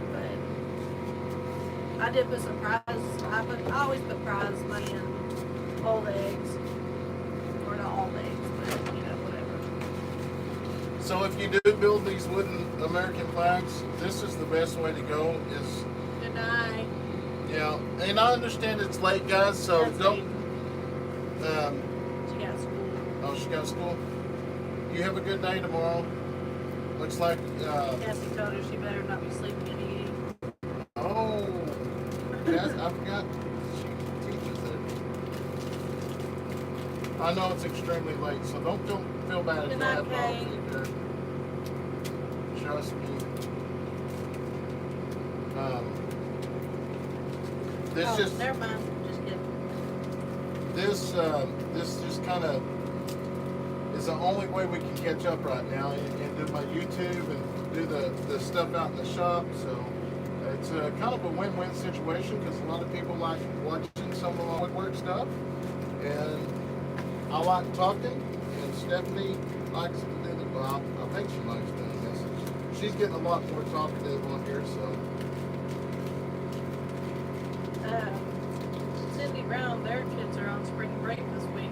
S2: but I did put some prizes. I always put prize money in all the eggs. Or not all the eggs, but you know, whatever.
S1: So if you do build these wooden American flags, this is the best way to go. Is
S2: Good night.
S1: yeah, and I understand it's late, guys. So
S2: That's
S1: don't.
S2: She got school.
S1: Oh, she got school. You have a good day tomorrow. Looks like.
S2: Cassie told her she better not be sleeping and eating.
S1: Oh, yes, I forgot. She teaches it. I know it's extremely late, so don't feel bad if
S2: Good
S1: you
S2: night,
S1: have
S2: Kay.
S1: either. Trust me. This
S2: Oh,
S1: just
S2: never mind. Just kidding.
S1: this just kind of is the only way we can catch up right now and do my YouTube and do the stuff out in the shop. So it's kind of a win-win situation because a lot of people like watching some of my woodwork stuff, and I like talking, and Stephanie likes to do the. Well, I think she likes doing this. She's getting a lot more talkative on here, so.
S2: Cindy Brown, their kids are on spring break this week.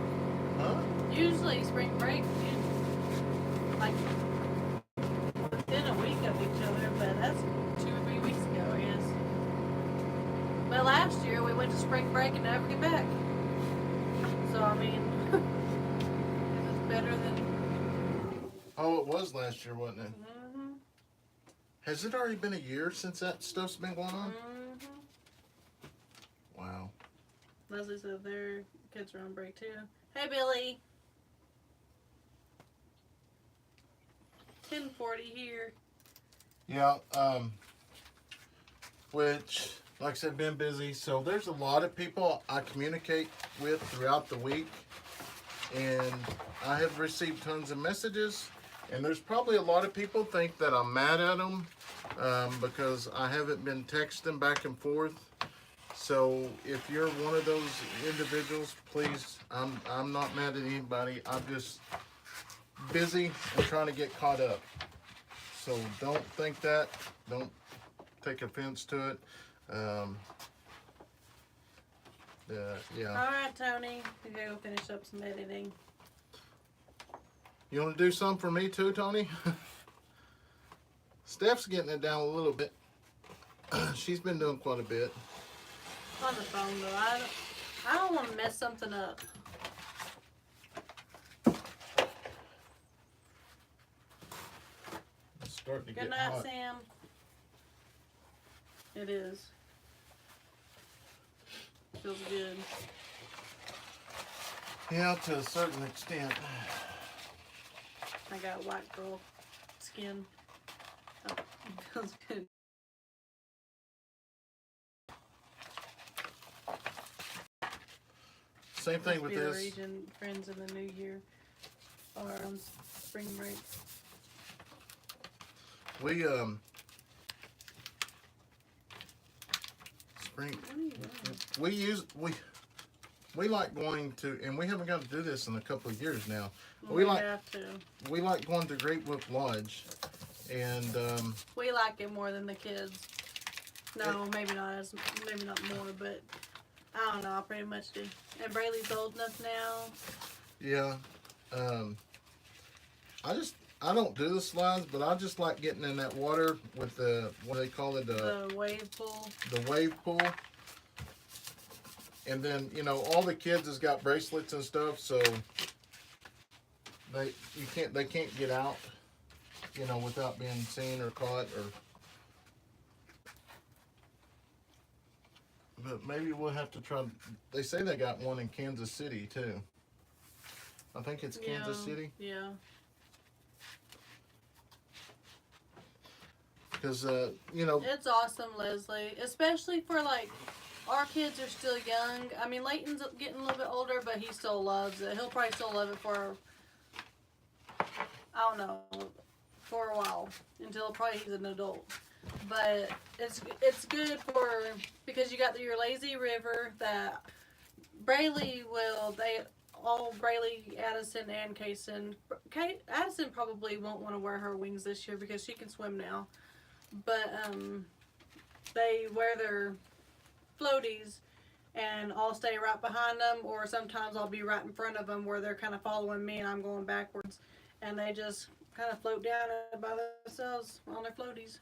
S1: Huh?
S2: Usually spring break, like within a week of each other, but that's 2 or 3 weeks ago, I guess. But last year we went to spring break and never get back. So I mean, it's better than.
S1: Oh, it was last year, wasn't it?
S2: Mm-hmm.
S1: Has it already been a year since that stuff's been going on?
S2: Mm-hmm.
S1: Wow.
S2: Leslie said their kids are on break too. Hey, Billy. 10:40 here.
S1: Yeah, which, like I said, been busy. So there's a lot of people I communicate with throughout the week, and I have received tons of messages, and there's probably a lot of people think that I'm mad at them because I haven't been texting back and forth. So if you're one of those individuals, please, I'm not mad at anybody. I'm just busy and trying to get caught up. So don't think that. Don't take offense to it. Yeah.
S2: All right, Tony. We gotta go finish up some editing.
S1: You want to do something for me too, Tony? Steph's getting it down a little bit. She's been doing quite a bit.
S2: On the phone though, I don't want to mess something up.
S1: It's starting to
S2: Good
S1: get
S2: night,
S1: hot.
S2: Sam. It is. Feels good.
S1: Yeah, to a certain extent.
S2: I got white girl skin. Oh, it feels good.
S1: Same thing with
S2: Must be the
S1: this.
S2: region friends in the new year or on spring break.
S1: We spring.
S2: What are you doing?
S1: We like going to, and we haven't got to do this in a couple of years now.
S2: We have to.
S1: We like going to Great Wolf Lodge, and
S2: We like it more than the kids. No, maybe not more, but I don't know. I pretty much do. And Braylee's old enough now.
S1: yeah, I don't do the slides, but I just like getting in that water with the, what do they call it,
S2: The wave pool.
S1: the wave pool. And then, you know, all the kids has got bracelets and stuff, so they can't get out, you know, without being seen or caught or. But maybe we'll have to try. They say they got one in Kansas City too. I think it's Kansas City.
S2: Yeah.
S1: Because you know.
S2: It's awesome, Leslie. Especially for like, our kids are still young. I mean, Leighton's getting a little bit older, but he still loves it. He'll probably still love it for, I don't know, for a while until probably he's an adult. But it's good for, because you got your lazy river that Braylee Braylee, Addison, and Cason. Addison probably won't want to wear her wings this year because she can swim now. But they wear their floaties, and I'll stay right behind them, or sometimes I'll be right in front of them where they're kind of following me and I'm going backwards, and they just kind of float down by themselves on their floaties.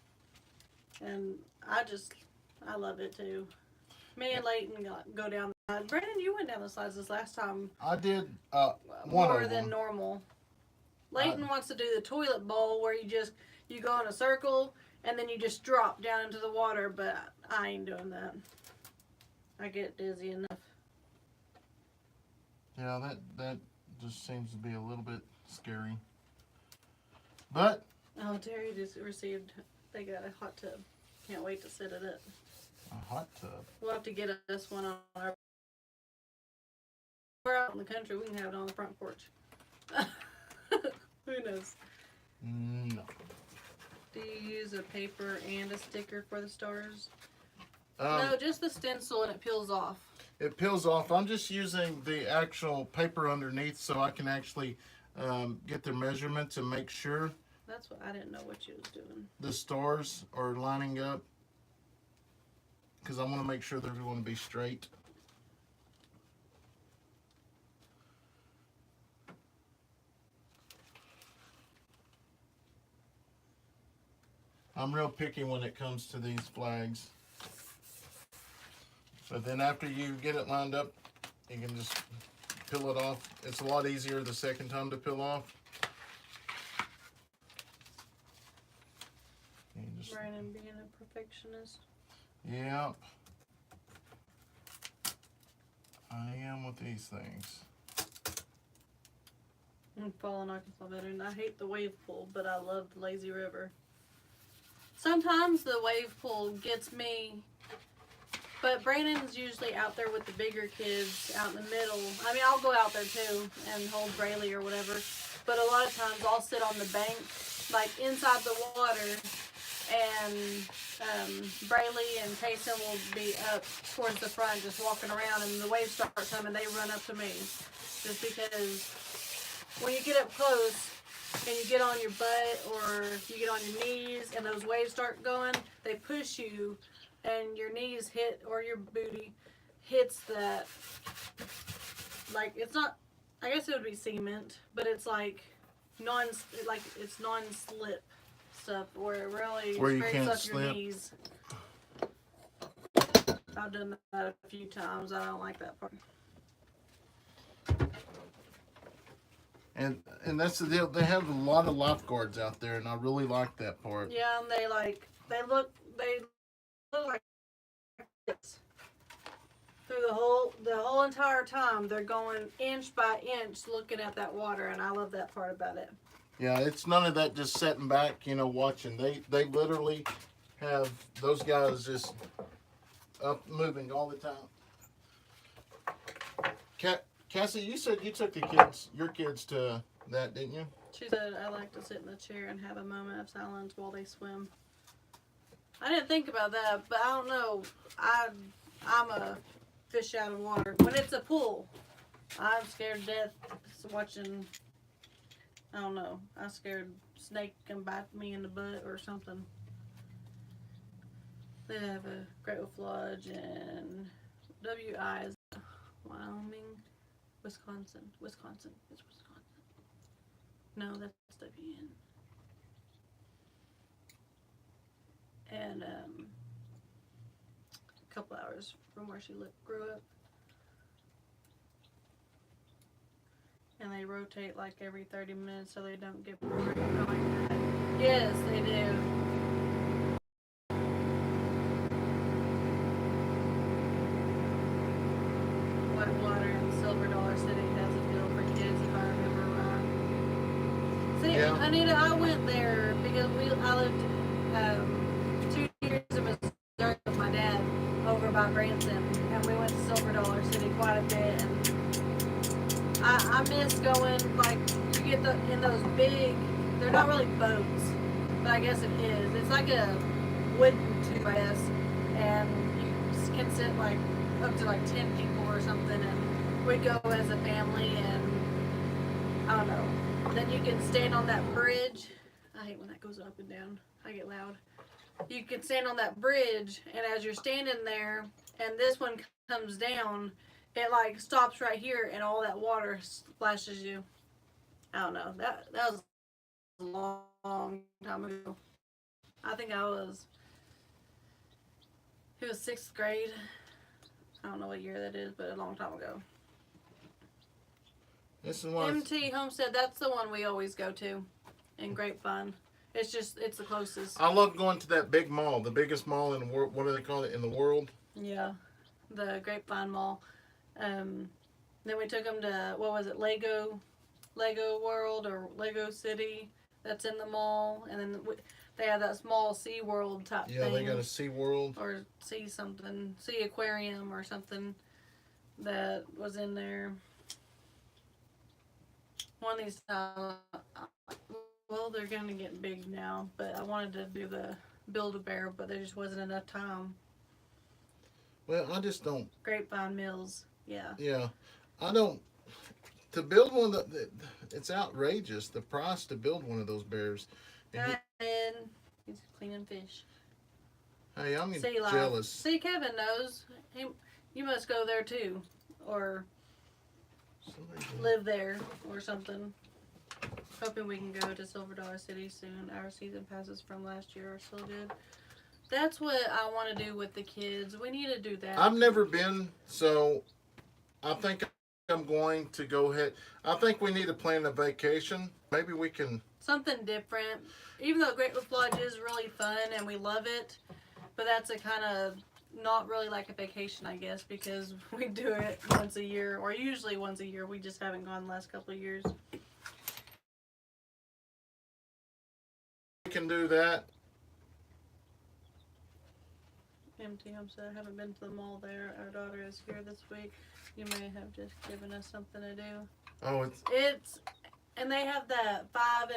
S2: And I love it too. Me and Leighton go down the slide. Brandon, you went down the slides this last time.
S1: I did one
S2: more
S1: of
S2: than
S1: them.
S2: normal. Leighton wants to do the toilet bowl where you go in a circle and then you just drop down into the water, but I ain't doing that. I get dizzy enough.
S1: Yeah, that just seems to be a little bit scary. But
S2: Oh, Terry just received. They got a hot tub. Can't wait to sit in it.
S1: a hot tub.
S2: We'll have to get us one on our. We're out in the country. We can have it on the front porch. Who knows?
S1: No.
S2: Do you use a paper and a sticker for the stars?
S1: Um,
S2: No, just the stencil and it peels off.
S1: It peels off. I'm just using the actual paper underneath so I can actually get the measurements and make sure
S2: That's what I didn't know what you was doing.
S1: the stars are lining up, because I want to make sure they're going to be straight. I'm real picky when it comes to these flags. But then after you get it lined up, you can just peel it off. It's a lot easier the second time to peel off. You just,
S2: Brandon being a perfectionist.
S1: yep. I am with these things.
S2: I'm falling Arkansas veteran. I hate the wave pool, but I love the lazy river. Sometimes the wave pool gets me, but Brandon's usually out there with the bigger kids out in the middle. I mean, I'll go out there too and hold Braylee or whatever, but a lot of times I'll sit on the bank, like inside the water, and Braylee and Cason will be up towards the front just walking around, and the waves start coming, they run up to me. Just because when you get up close and you get on your butt or you get on your knees and those waves start going, they push you and your knees hit, or your booty hits that, like, it's not, I guess it would be cement, but it's like it's non-slip stuff where it really
S1: Where you
S2: scrapes
S1: can't
S2: up
S1: slip.
S2: your knees. I've done that a few times. I don't like that part.
S1: And that's the deal. They have a lot of lifeguards out there, and I really like that part.
S2: Yeah, and they look like this. Through the whole entire time, they're going inch by inch looking at that water, and I love that part about it.
S1: Yeah, it's none of that just sitting back, watching. They literally have those guys just up moving all the time. Cassie, you said you took your kids to that, didn't you?
S2: She said, I like to sit in the chair and have a moment of silence while they swim. I didn't think about that, but I don't know. I'm a fish out of water. When it's a pool, I'm scared to death watching, I don't know. I'm scared snake can bite me in the butt or something. They have a Great Wolf Lodge in WI is Wyoming. Wisconsin. It's Wisconsin. No, that's WN. And a couple hours from where she grew up. And they rotate like every 30 minutes so they don't get bored. Yes, they do. Whitewater and Silver Dollar City has a deal for kids, if I remember right. See,
S1: Yeah.
S2: Anita, I went there because I lived 2 years in Missouri with my dad over by Branson, and we went to Silver Dollar City quite a bit. And I miss going, like, you get in those big, they're not really boats, but I guess it is. It's like a wooden tube, I guess, and you can sit like up to like 10 people or something, and we'd go as a family, and I don't know. Then you can stand on that bridge. I hate when that goes up and down. I get loud. You can stand on that bridge, and as you're standing there, and this one comes down, it like stops right here, and all that water splashes you. I don't know. That was a long time ago. I think it was 6th grade. I don't know what year that is, but a long time ago.
S1: This is one.
S2: MT Homestead, that's the one we always go to in Grapevine. It's the closest.
S1: I love going to that big mall, the biggest mall in the world. What do they call it in the world?
S2: Yeah, the Grapevine Mall. Then we took them to, what was it, Lego World or Lego City that's in the mall. And then they have that small Sea World type thing.
S1: Yeah, they got a Sea World.
S2: Or Sea Aquarium or something that was in there. One of these times, well, they're going to get big now, but I wanted to do the Build-A-Bear, but there just wasn't enough time.
S1: Well, I just don't.
S2: Grapevine Mills, yeah.
S1: Yeah, I don't. To build one, it's outrageous, the price to build one of those bears.
S2: And he's cleaning fish.
S1: Hey, I'm
S2: See,
S1: jealous.
S2: See, Kevin knows. You must go there too, or live there or something. Hoping we can go to Silver Dollar City soon. Our season passes from last year are still good. That's what I want to do with the kids. We need to do that.
S1: I've never been, so I think I'm going to go ahead. I think we need to plan a vacation. Maybe we can.
S2: Something different. Even though Great Wolf Lodge is really fun and we love it, but that's a kind of not really like a vacation, I guess, because we do it once a year, or usually once a year. We just haven't gone the last couple of years.
S1: We can do that.
S2: MT Homestead, I haven't been to the mall there. Our daughter is here this week. You may have just given us something to do.
S1: Oh,
S2: And they have that 5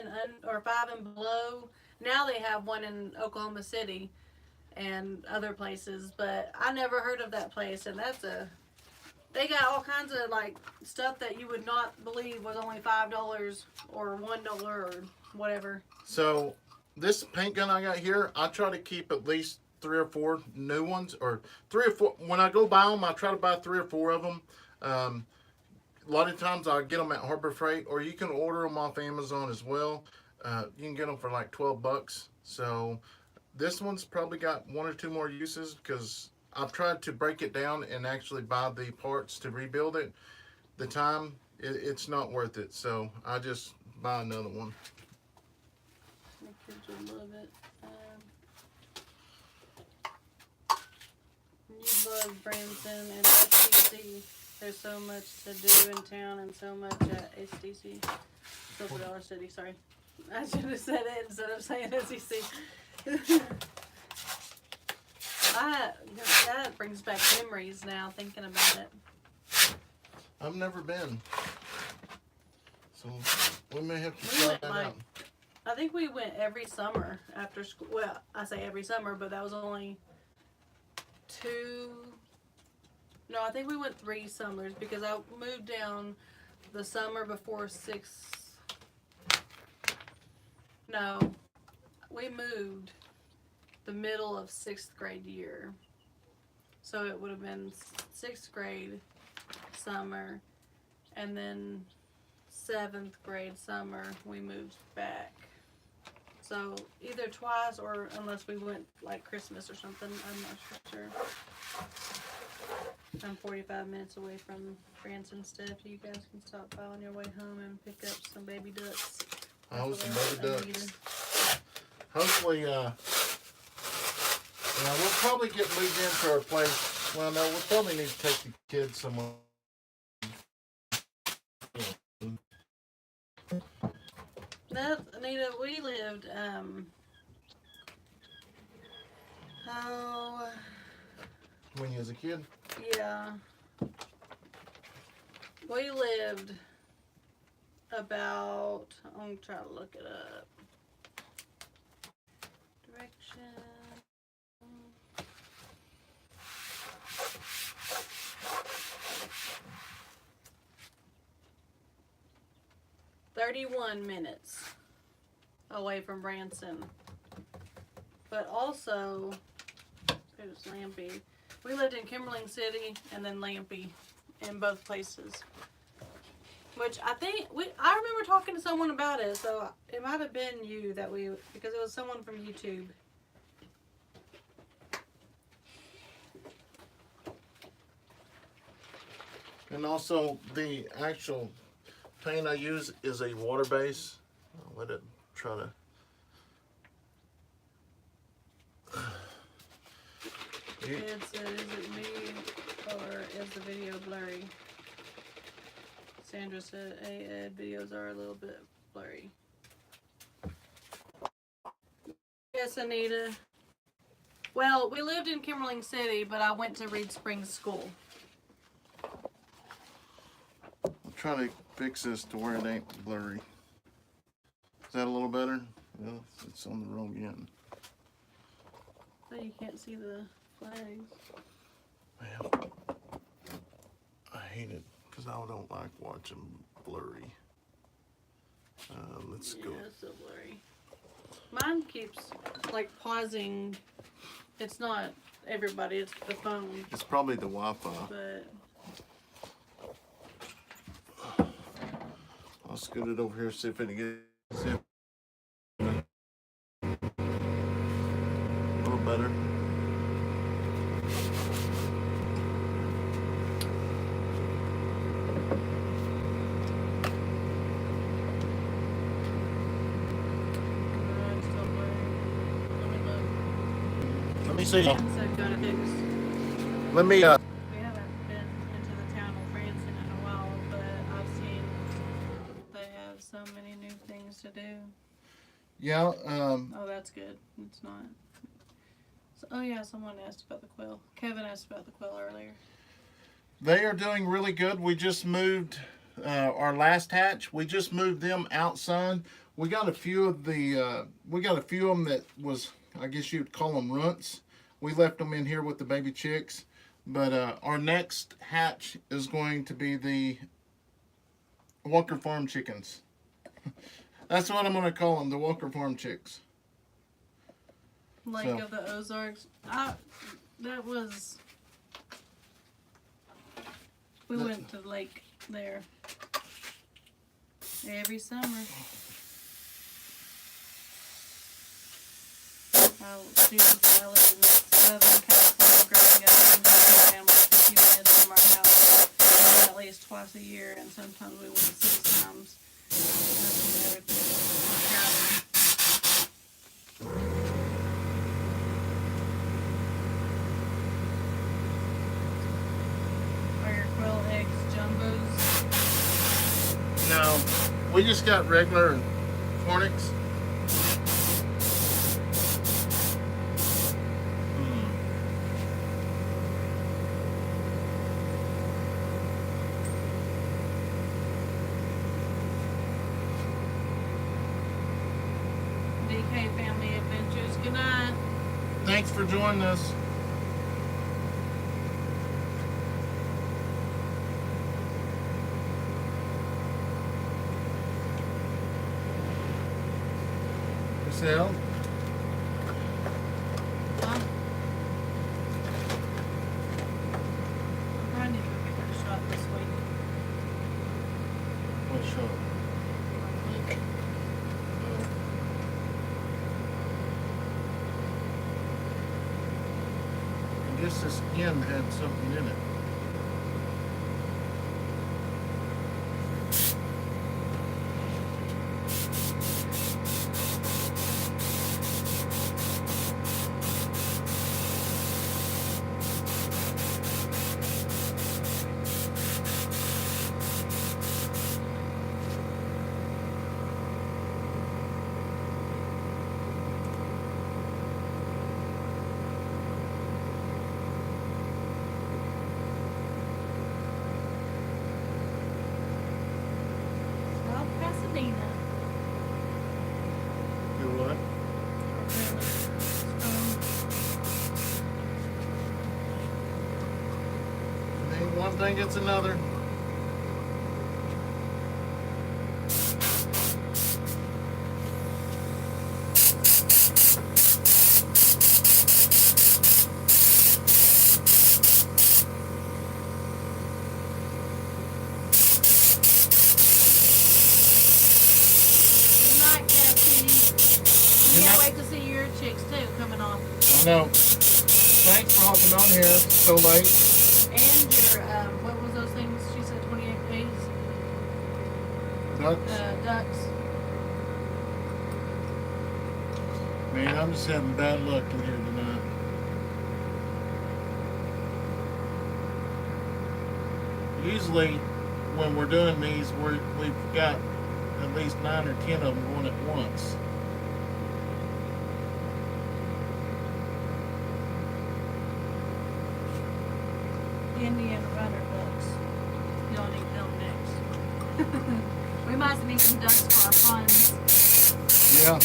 S2: and below. Now they have one in Oklahoma City and other places, but I never heard of that place. And they got all kinds of like stuff that you would not believe was only $5 or $1 or whatever.
S1: So this paint gun I got here, I try to keep at least 3 or 4 new ones, or 3 or 4. When I go buy them, I try to buy 3 or 4 of them. A lot of times I get them at Harbor Freight, or you can order them off Amazon as well. You can get them for like $12. So this one's probably got 1 or 2 more uses, because I've tried to break it down and actually buy the parts to rebuild it. The time, it's not worth it. So I just buy another one.
S2: My kids would love it. You love Branson and SDC. There's so much to do in town and so much at SDC. Silver Dollar City, sorry. I should have said it instead of saying SDC. That brings back memories now, thinking about it.
S1: I've never been. So we may have to
S2: We
S1: try
S2: went
S1: that
S2: like,
S1: out.
S2: I think we went every summer after school. Well, I say every summer, but that was only 2. No, I think we went 3 summers, because I moved down the summer before 6. No, we moved the middle of 6th grade year. So it would have been 6th grade summer, and then 7th grade summer we moved back. So either twice, or unless we went like Christmas or something, I'm not sure. I'm 45 minutes away from Branson stuff. You guys can stop by on your way home and pick up some baby ducks.
S1: Oh, some baby ducks. Hopefully, we'll probably get moved into our place. Well, no, we'll probably need to take the kids somewhere.
S2: Anita, we lived,
S1: When you was a kid?
S2: yeah. We lived about, I'm trying to look it up. Direction. "31 minutes away from Branson." But also, there's Lampy. We lived in Kimberling City and then Lampe in both places. Which I think I remember talking to someone about it, so it might have been you that because it was someone from YouTube.
S1: And also the actual paint I use is a water base. I'll let it try to.
S2: Ed said, is it me or is the video blurry? Sandra said, hey Ed, videos are a little bit blurry. Yes, Anita. Well, we lived in Kimberling City, but I went to Reed Springs School.
S1: I'm trying to fix this to where it ain't blurry. Is that a little better? Well, it's on the wrong end.
S2: So you can't see the flags.
S1: Well, I hate it because I don't like watching blurry. Let's go.
S2: Yeah, it's so blurry. Mine keeps like pausing. It's not everybody, it's the phone.
S1: It's probably the Wi-Fi.
S2: But
S1: I'll scoot it over here, see if it gets it a little better.
S2: it's still blurry. Let me look.
S1: Let me see.
S2: So gotta fix.
S1: Let me.
S2: We haven't been into the town of Branson in a while, but I've seen they have so many new things to do.
S1: Yeah.
S2: Oh, that's good. It's not. So, oh yeah, someone asked about the quill. Kevin asked about the quill earlier.
S1: They are doing really good. We just moved our last hatch. We just moved them outside. We got a few of the. We got a few of them that was, I guess you'd call them runts. We left them in here with the baby chicks. But our next hatch is going to be the Walker Farm chickens. That's what I'm going to call them, the Walker Farm chicks.
S2: Lake of the Ozarks. That was. We went to the lake there every summer. Students I lived in Southern California growing up, and my family 50 minutes from our house. We went at least twice a year, and sometimes we went 6 times. And everything was crowded. Are your quill eggs jumbos?
S1: No, we just got regular Hornets.
S2: DK Family Adventures. Good night.
S1: Thanks for joining us. Gesail?
S2: I need to go get her shot this week.
S1: What shot? I guess this skin had something in it.
S2: South Pasadena.
S1: Do what? Ain't one thing, it's another.
S2: can't wait to see your chicks too coming on.
S1: I know. Thanks for hopping on here so late.
S2: And your, what was those things she said, 28 days?
S1: Ducks.
S2: Ducks.
S1: Man, I'm just having bad luck in here tonight. Usually, when we're doing these, we've got at least 9 or 10 of them going at once.
S2: Indian runner ducks. Y'all need them next. We might need some ducks for our puns.
S1: Yeah.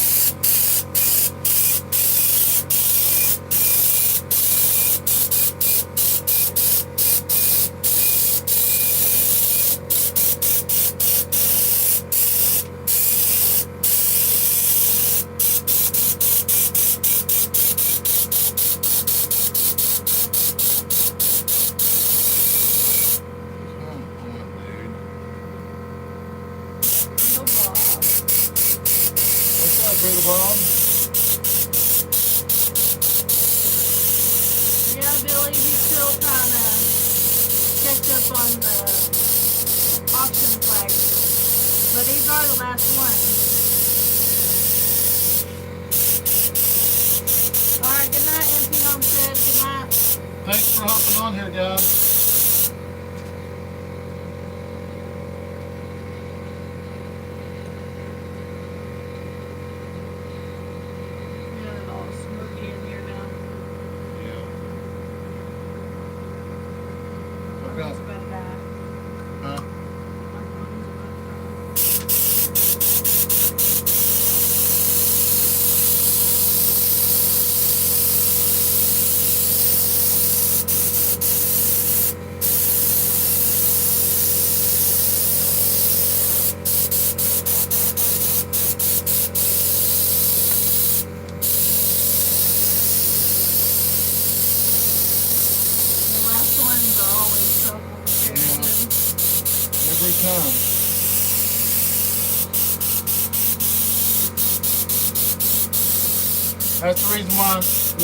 S1: BOBLOV.
S2: Yeah, Billy, he's still trying to catch up on the auction flags. But these are the last ones. Alright, good night, Empty Homestead. Good night.
S1: Thanks for hopping on here, guys. That's the reason why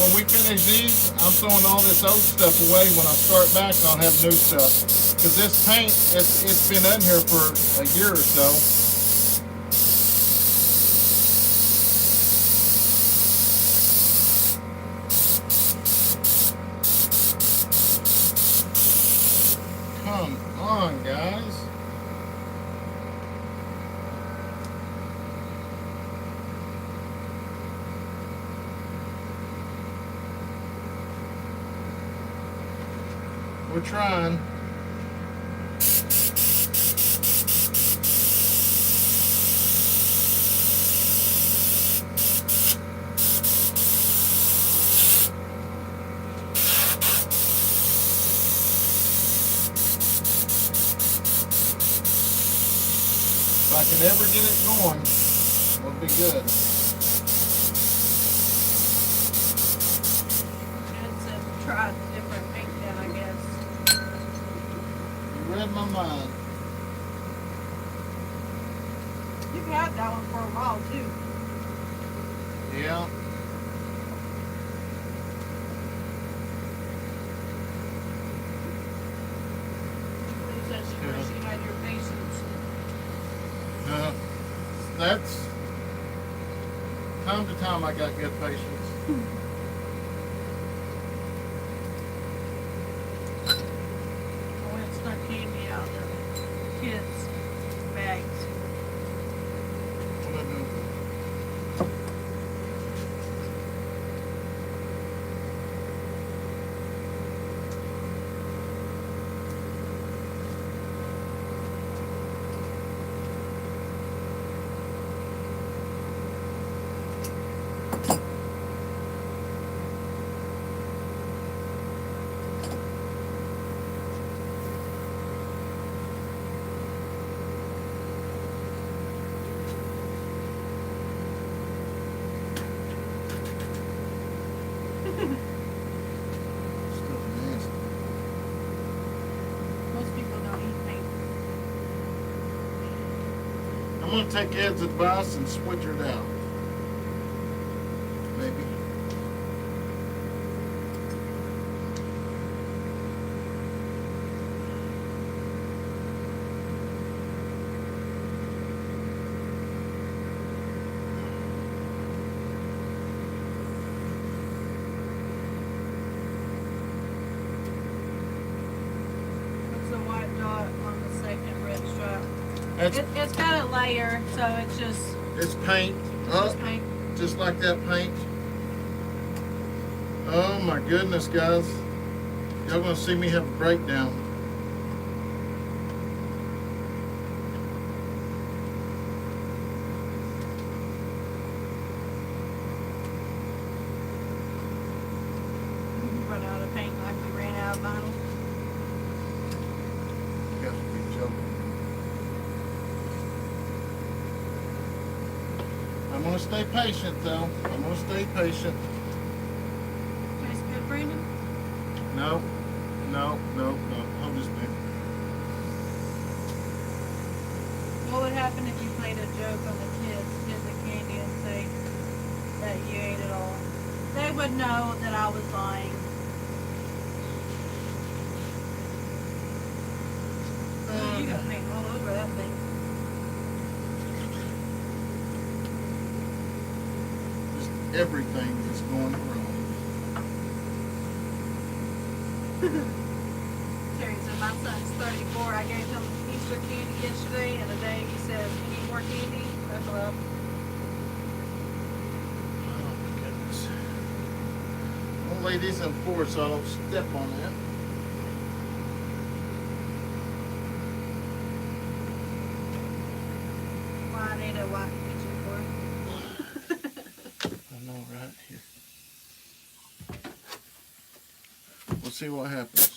S1: when we finish these, I'm throwing all this old stuff away. When I start back, I'll have new stuff. Because this paint, it's been in here for a year or so. Come on, guys. We're trying. If I can ever get it going, it'll be good.
S2: It's try different paint then, I guess.
S1: You read my mind.
S2: You've had that one for a while too.
S1: Yeah.
S2: You said she had your patience.
S1: That's time to time I got good patience.
S2: Oh, it snuck candy out of the kids' bags. Most people don't eat paint.
S1: I'm going to take Ed's advice and switch it out. baby.
S2: What's the white dot on the second red stripe?
S1: That's
S2: It's got a layer, so it's just,
S1: it's paint.
S2: it's just paint.
S1: Just like that paint. Oh my goodness, guys. Y'all gonna see me have a breakdown.
S2: Run out of paint like we ran out of vinyl.
S1: You guys be joking. I'm gonna stay patient though. I'm gonna stay patient.
S2: Tastes good, Brandon?
S1: No. Hold this thing.
S2: What would happen if you played a joke on the kids, hid the candy, and say that you ate it all? They would know that I was lying. You got paint all over that thing.
S1: Just everything is going wrong.
S2: Terry said, my son's 34. I gave him Easter candy yesterday, and today he says, "Any more candy?" Well,
S1: Oh my goodness. I'll lay these in forward so I don't step on that.
S2: why I need a white kitchen
S1: I know, right? Here. We'll see what happens.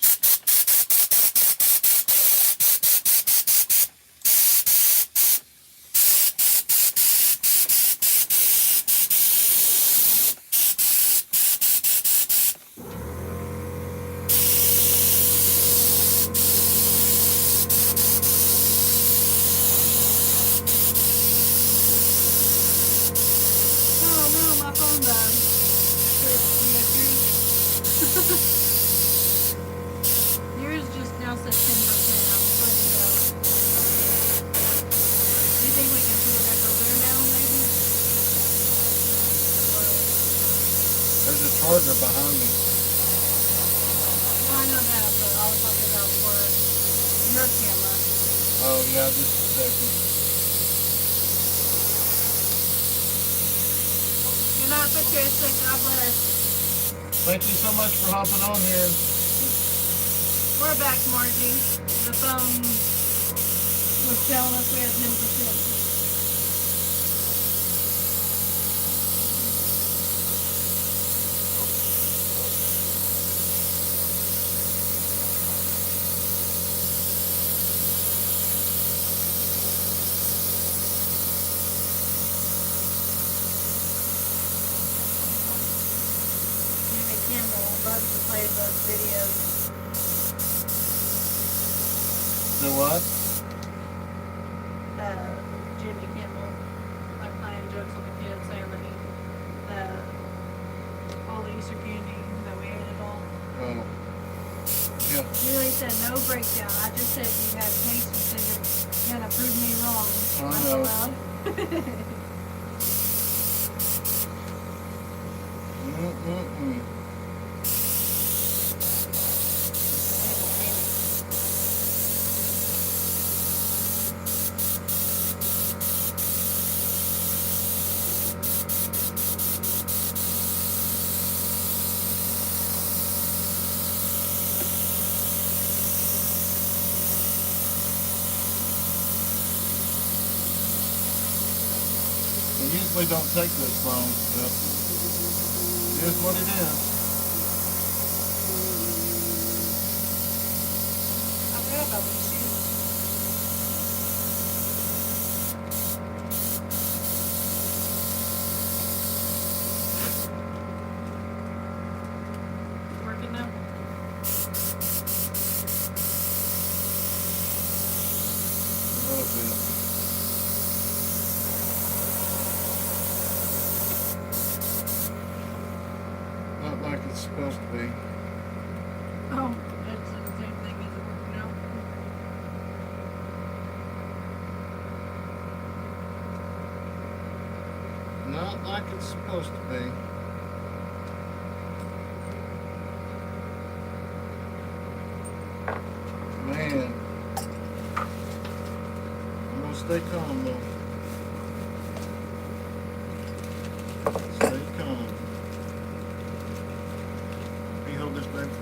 S2: Oh no, my phone died.
S1: There.
S2: You got yours? Yours just now said 10%. I'm just letting you know. You think we can put it back over there now, maybe? Or,
S1: There's a charger behind me.
S2: well, I know that, but I was talking about for your camera.
S1: Oh yeah, just a second.
S2: You're not Patricia, God bless.
S1: Thank you so much for hopping on here.
S2: We're back, Margie. The phone was telling us we had 10%. Jimmy Kimmel loves to play those videos.
S1: The what?
S2: Jimmy Kimmel, like playing jokes on the kids, saying that all the Easter candy that we ate it all.
S1: Oh. Yeah.
S2: Julie said no breakdown. I just said you had patience and you're gonna prove me wrong.
S1: I
S2: Laugh
S1: know.
S2: aloud.
S1: Mm-mm-mm. It usually don't take this long, but it is what it is.
S2: I forgot about these shoes. Working now?
S1: A little bit. like it's supposed to be.
S2: Oh, it's the same thing as it working out.
S1: Not like it's supposed to be. Man. I'm gonna stay calm though. Stay calm. Can you hold this, babe?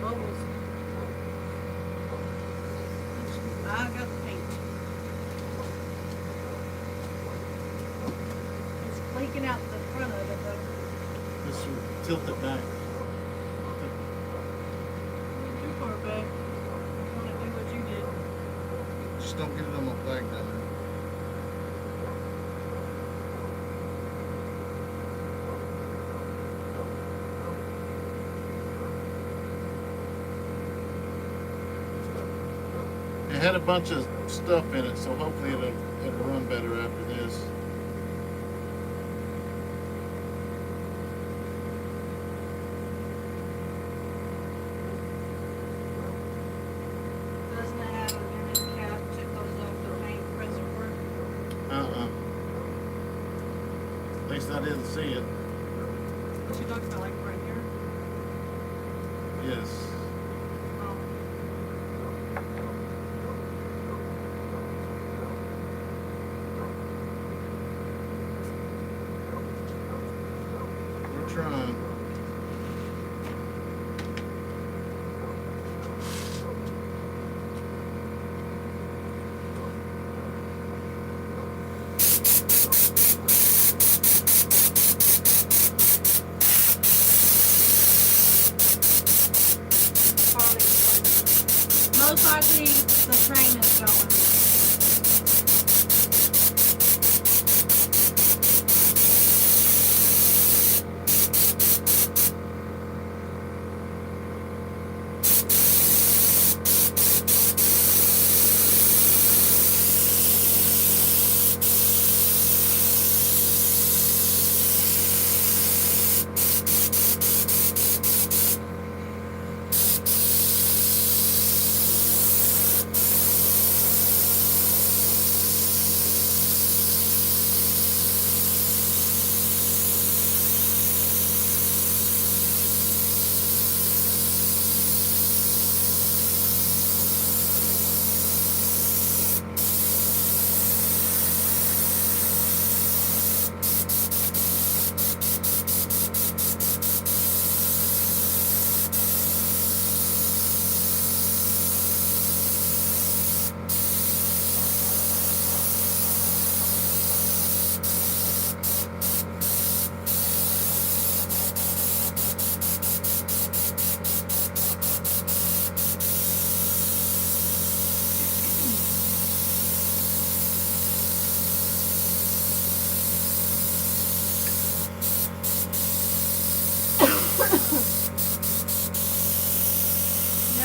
S2: Bubbles. I got the paint. It's flaking out the front of it though.
S1: Just tilt it back.
S2: Too far back. I want to do what you did.
S1: Just don't get it on my flag down there. It had a bunch of stuff in it, so hopefully it'll run better after this.
S2: Doesn't it have an end cap that goes off the paint reservoir?
S1: At least I didn't see it.
S2: What you talking about, like right here?
S1: Yes.
S2: Oh.
S1: We're trying.
S2: Most likely the train is going.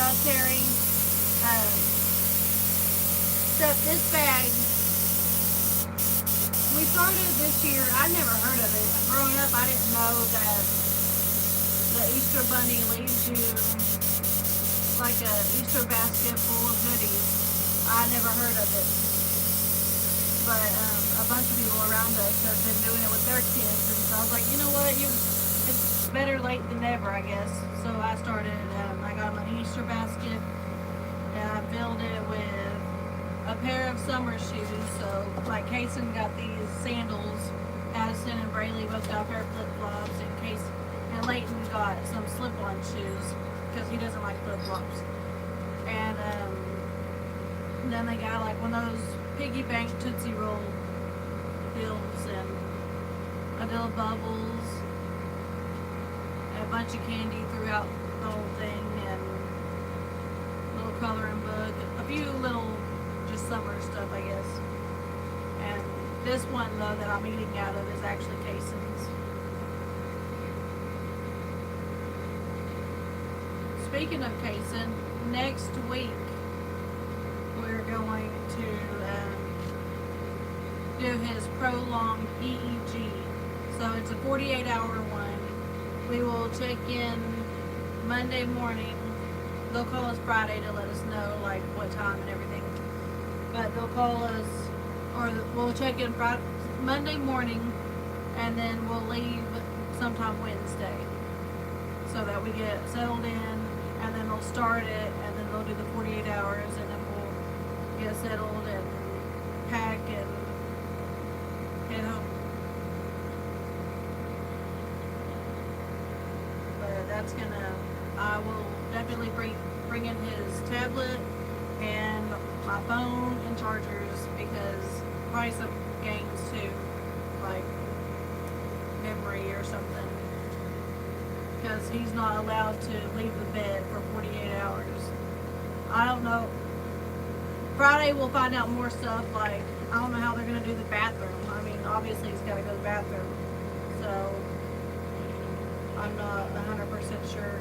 S2: No, Terry. Stuff this bag. We started this year. I never heard of it. Growing up, I didn't know that the Easter Bunny leaves you like a Easter basket full of goodies. I never heard of it. But a bunch of people around us have been doing it with their kids, and so I was like, you know what? It's better late than never, I guess. So I started. I got my Easter basket, and I filled it with a pair of summer shoes. So like Kayson got these sandals, Addison and Braylee both got a pair of flip flops, and Leighton got some slip-on shoes because he doesn't like flip flops. And then they got like one of those piggy bank Tootsie Roll bills and a deal of bubbles, and a bunch of candy throughout the whole thing, and a little coloring book, a few little just summer stuff, I guess. And this one though that I'm eating out of is actually Cason's. Speaking of Cason, next week we're going to do his prolonged EEG. So it's a 48-hour one. We will check in Monday morning. They'll call us Friday to let us know like what time and everything. But they'll call us, or we'll check in Friday, Monday morning, and then we'll leave sometime Wednesday, so that we get settled in, and then they'll start it, and then they'll do the 48 hours, and then we'll get settled and pack and head home. But that's gonna, I will definitely bring in his tablet and my phone and chargers, because probably some games too, like memory or something, because he's not allowed to leave the bed for 48 hours. I don't know. Friday we'll find out more stuff, like I don't know how they're going to do the bathroom. I mean, obviously he's got to go to the bathroom, so I'm not 100% sure.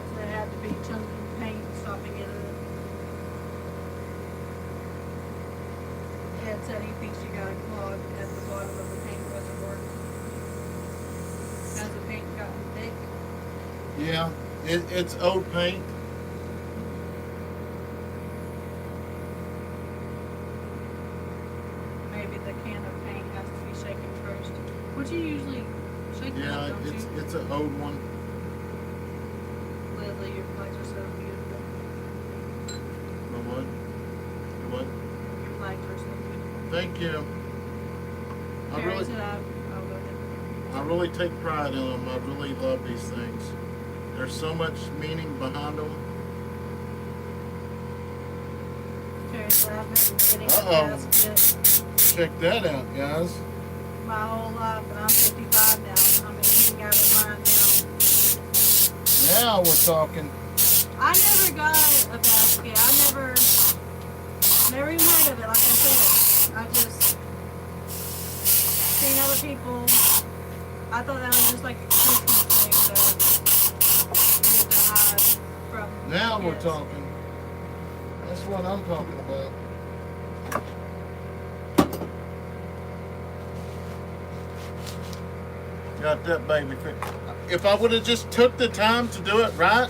S2: So they have to be chunky paint stopping in it. Ed said he thinks you got a clog at the bottom of the paint reservoir. Has the paint gotten thick?
S1: Yeah, it's old paint.
S2: Maybe the can of paint has to be shaken first. Would you usually shake it up,
S1: Yeah,
S2: don't you?
S1: it's an old one.
S2: Leslie, your flags are so beautiful.
S1: The what? The what?
S2: Your flags are so beautiful.
S1: Thank you.
S2: Terry said oh, go ahead.
S1: I really take pride in them. I really love these things. There's so much meaning behind them.
S2: Terry said I've been getting a
S1: Uh-oh.
S2: basket
S1: Check that out, guys.
S2: my whole life, and I'm 55 now. I'm eating out of mine now.
S1: Now we're talking.
S2: I never got a basket. I never even heard of it. Like I said, I just seen other people. I thought that was just like a Christmas thing to hide from.
S1: Now we're
S2: kids.
S1: talking. That's what I'm talking about. Got that baby fixed. If I would have just took the time to do it right,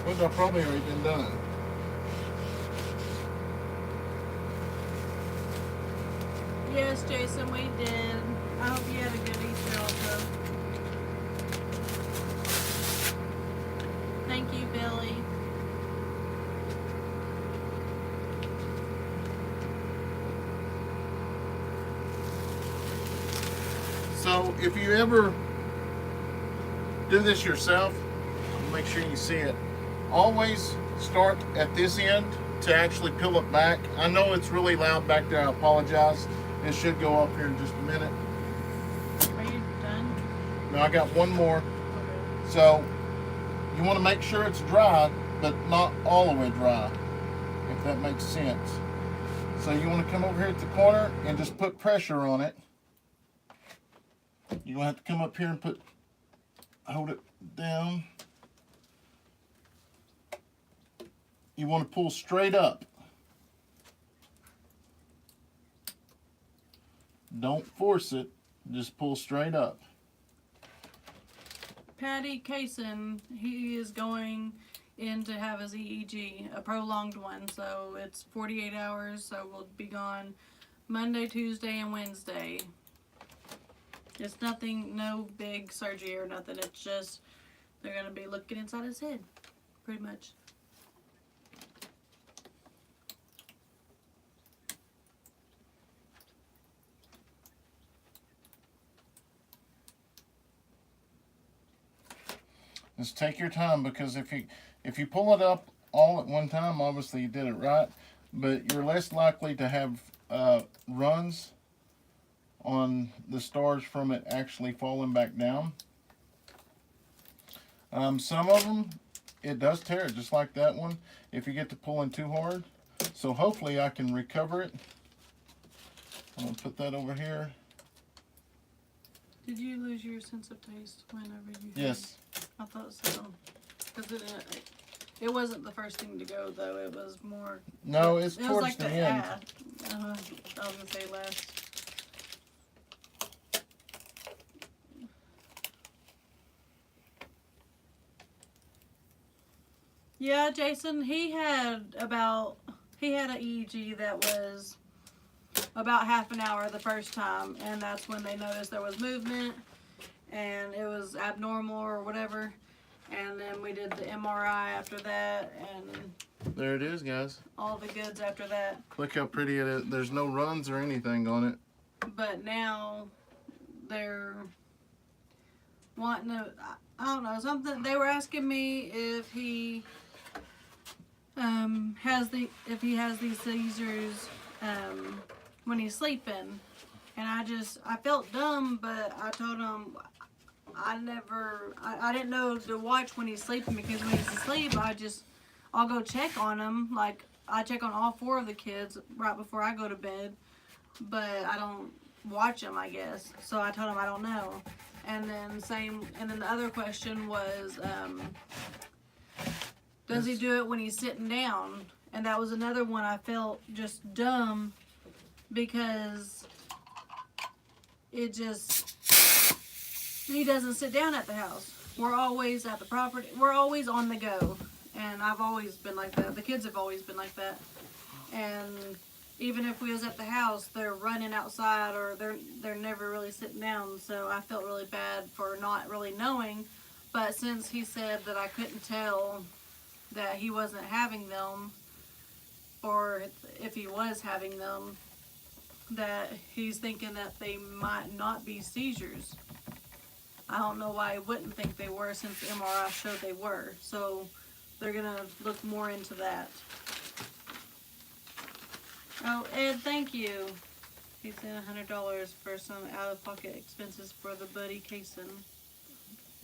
S1: would have probably already been done.
S2: Yes, Jason, we did. I hope you had a good Easter also. Thank you, Billy.
S1: So if you ever do this yourself, make sure you see it. Always start at this end to actually peel it back. I know it's really loud back there. I apologize. It should go up here in just a minute.
S2: Are you done?
S1: Now I got one more.
S2: Okay.
S1: So you want to make sure it's dry, but not all the way dry, if that makes sense. So you want to come over here at the corner and just put pressure on it. You're going to have to come up here and hold it down. You want to pull straight up. Don't force it, just pull straight up.
S2: Patty Cason, he is going in to have his EEG, a prolonged one, so it's 48 hours, so we'll be gone Monday, Tuesday, and Wednesday. It's nothing, no big surgery or nothing, it's just they're going to be looking inside his head, pretty much.
S1: Just take your time, because if you pull it up all at one time, obviously you did it right, but you're less likely to have runs on the stars from it actually falling back down. Some of them, it does tear it, just like that one, if you get to pulling too hard. So hopefully I can recover it. I'm going to put that over here.
S2: Did you lose your sense of taste whenever you
S1: Yes.
S2: I thought so. Because It wasn't the first thing to go though. It was more.
S1: No, it's
S2: It was
S1: towards
S2: like
S1: the
S2: the
S1: end.
S2: I was gonna say last. Yeah, Jason. He had an EEG that was about half an hour the first time, and that's when they noticed there was movement and it was abnormal or whatever. And then we did the MRI after that, and
S1: There it is, guys.
S2: all the goods after that.
S1: Look how pretty it is. There's no runs or anything on it.
S2: But now they're wanting to, I don't know, something. They were asking me if he has these seizures when he's sleeping, and I felt dumb, but I told him I didn't know to watch when he's sleeping, because when he's asleep I'll go check on him. Like, I check on all 4 of the kids right before I go to bed, but I don't watch them, I guess. So I told him I don't know. And then the other question was, does he do it when he's sitting down? And that was another one I felt just dumb, because he doesn't sit down at the house. We're always at the property. We're always on the go. And I've always been like that. The kids have always been like that. And even if we was at the house, they're running outside, or they're never really sitting down. So I felt really bad for not really knowing. But since he said that I couldn't tell that he wasn't having them, or if he was having them, that he's thinking that they might not be seizures. I don't know why I wouldn't think they were, since the MRI showed they were. So they're going to look more into that. Oh, Ed, thank you. He sent $100 for some out-of-pocket expenses for the buddy Cason.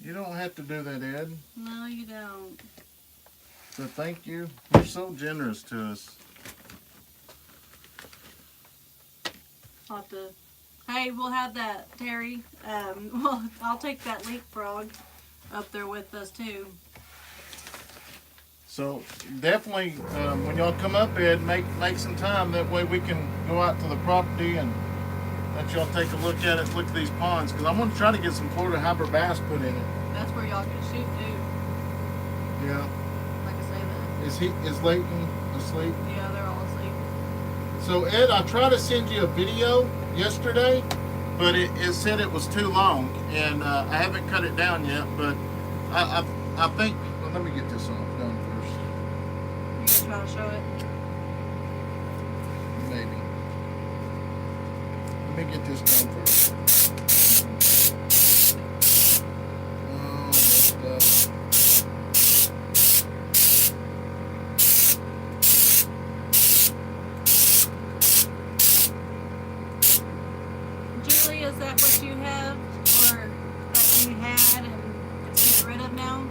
S1: You don't have to do that, Ed.
S2: No, you don't.
S1: So thank you. You're so generous to us.
S2: I'll have to. Hey, we'll have that, Terry. Well, I'll take that leapfrog up there with us too.
S1: So definitely, when y'all come up, Ed, make some time. That way we can go out to the property and let y'all take a look at it. Look at these ponds, because I want to try to get some Florida hybrid bass put in it.
S2: That's where y'all can shoot too.
S1: Yeah.
S2: Like I say that.
S1: Is Leighton asleep?
S2: Yeah, they're all asleep.
S1: So Ed, I tried to send you a video yesterday, but it said it was too long, and I haven't cut it down yet. But I think. Well, let me get this off done first.
S2: You gonna try to show it?
S1: Maybe. Let me get this done first. Oh, messed up.
S2: Julie, is that what you have, or that you had and it's get rid of now?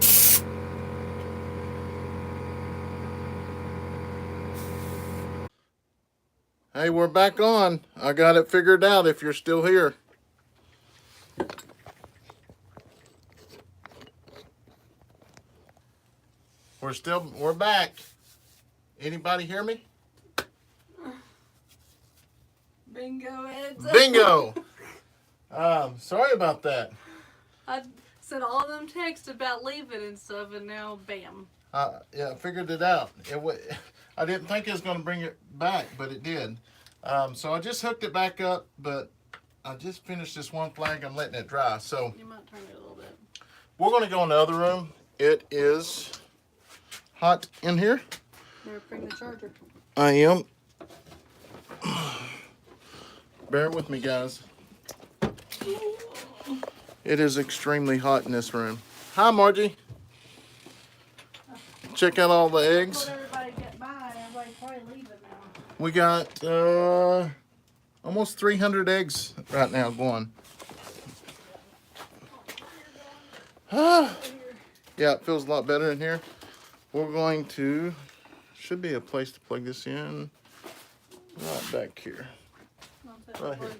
S1: Hey, we're back on. I got it figured out if you're still here. We're back. Anybody hear me?
S2: Bingo, Ed.
S1: Bingo! Sorry about that.
S2: I sent all them texts about leaving and stuff, and now bam.
S1: Yeah, I figured it out. I didn't think it was going to bring it back, but it did. So I just hooked it back up, but I just finished this one flag. I'm letting it dry. So
S2: You might turn it a little bit.
S1: we're going to go in the other room. It is hot in here.
S2: Better bring the charger.
S1: I am. Bear with me, guys. It is extremely hot in this room. Hi, Margie. Check out all the eggs.
S2: Let everybody get by. Everybody's probably leaving now.
S1: We got almost 300 eggs right now going. Yeah, it feels a lot better in here. We're going to, should be a place to plug this in right back here. Right here.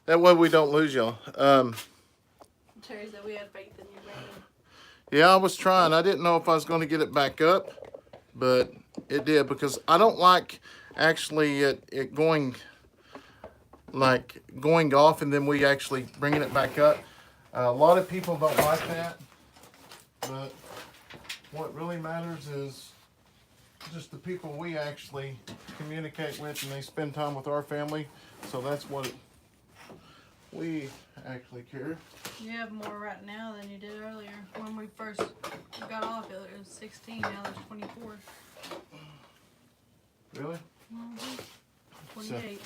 S1: That way we don't lose y'all.
S2: Terry said we had faith in you,
S1: Yeah, I was trying. I didn't know if I was going to get it back up, but it did, because I don't like actually it going off and then we actually bringing it back up. A lot of people don't like that, but what really matters is just the people we actually communicate with, and they spend time with our family. So that's what we actually care.
S2: You have more right now than you did earlier. When we first got off, it was 16. Now there's 24.
S1: Really?
S2: 28.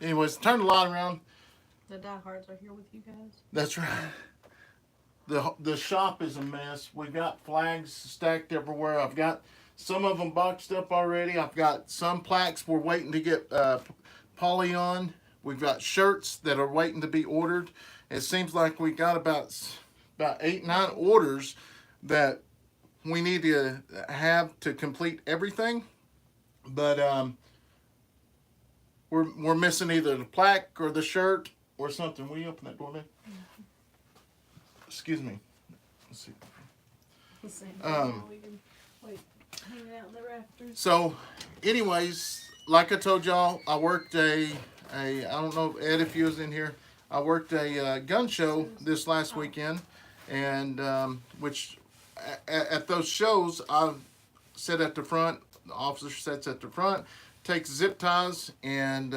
S1: Anyways, turn the light around.
S2: The diehards are here with you guys.
S1: That's right. The shop is a mess. We've got flags stacked everywhere. I've got some of them boxed up already. I've got some plaques we're waiting to get poly on. We've got shirts that are waiting to be ordered. It seems like we got about 8-9 orders that we need to have to complete everything. But we're missing either the plaque or the shirt or something. Will you open that door, man? Excuse me. Let's see.
S2: The same. We can wait, hang it out in the rafters.
S1: So, anyways, like I told y'all, I worked I don't know, Ed, if you was in here, I worked a gun show this last weekend, and which at those shows, I sit at the front, the officer sits at the front, takes zip ties, and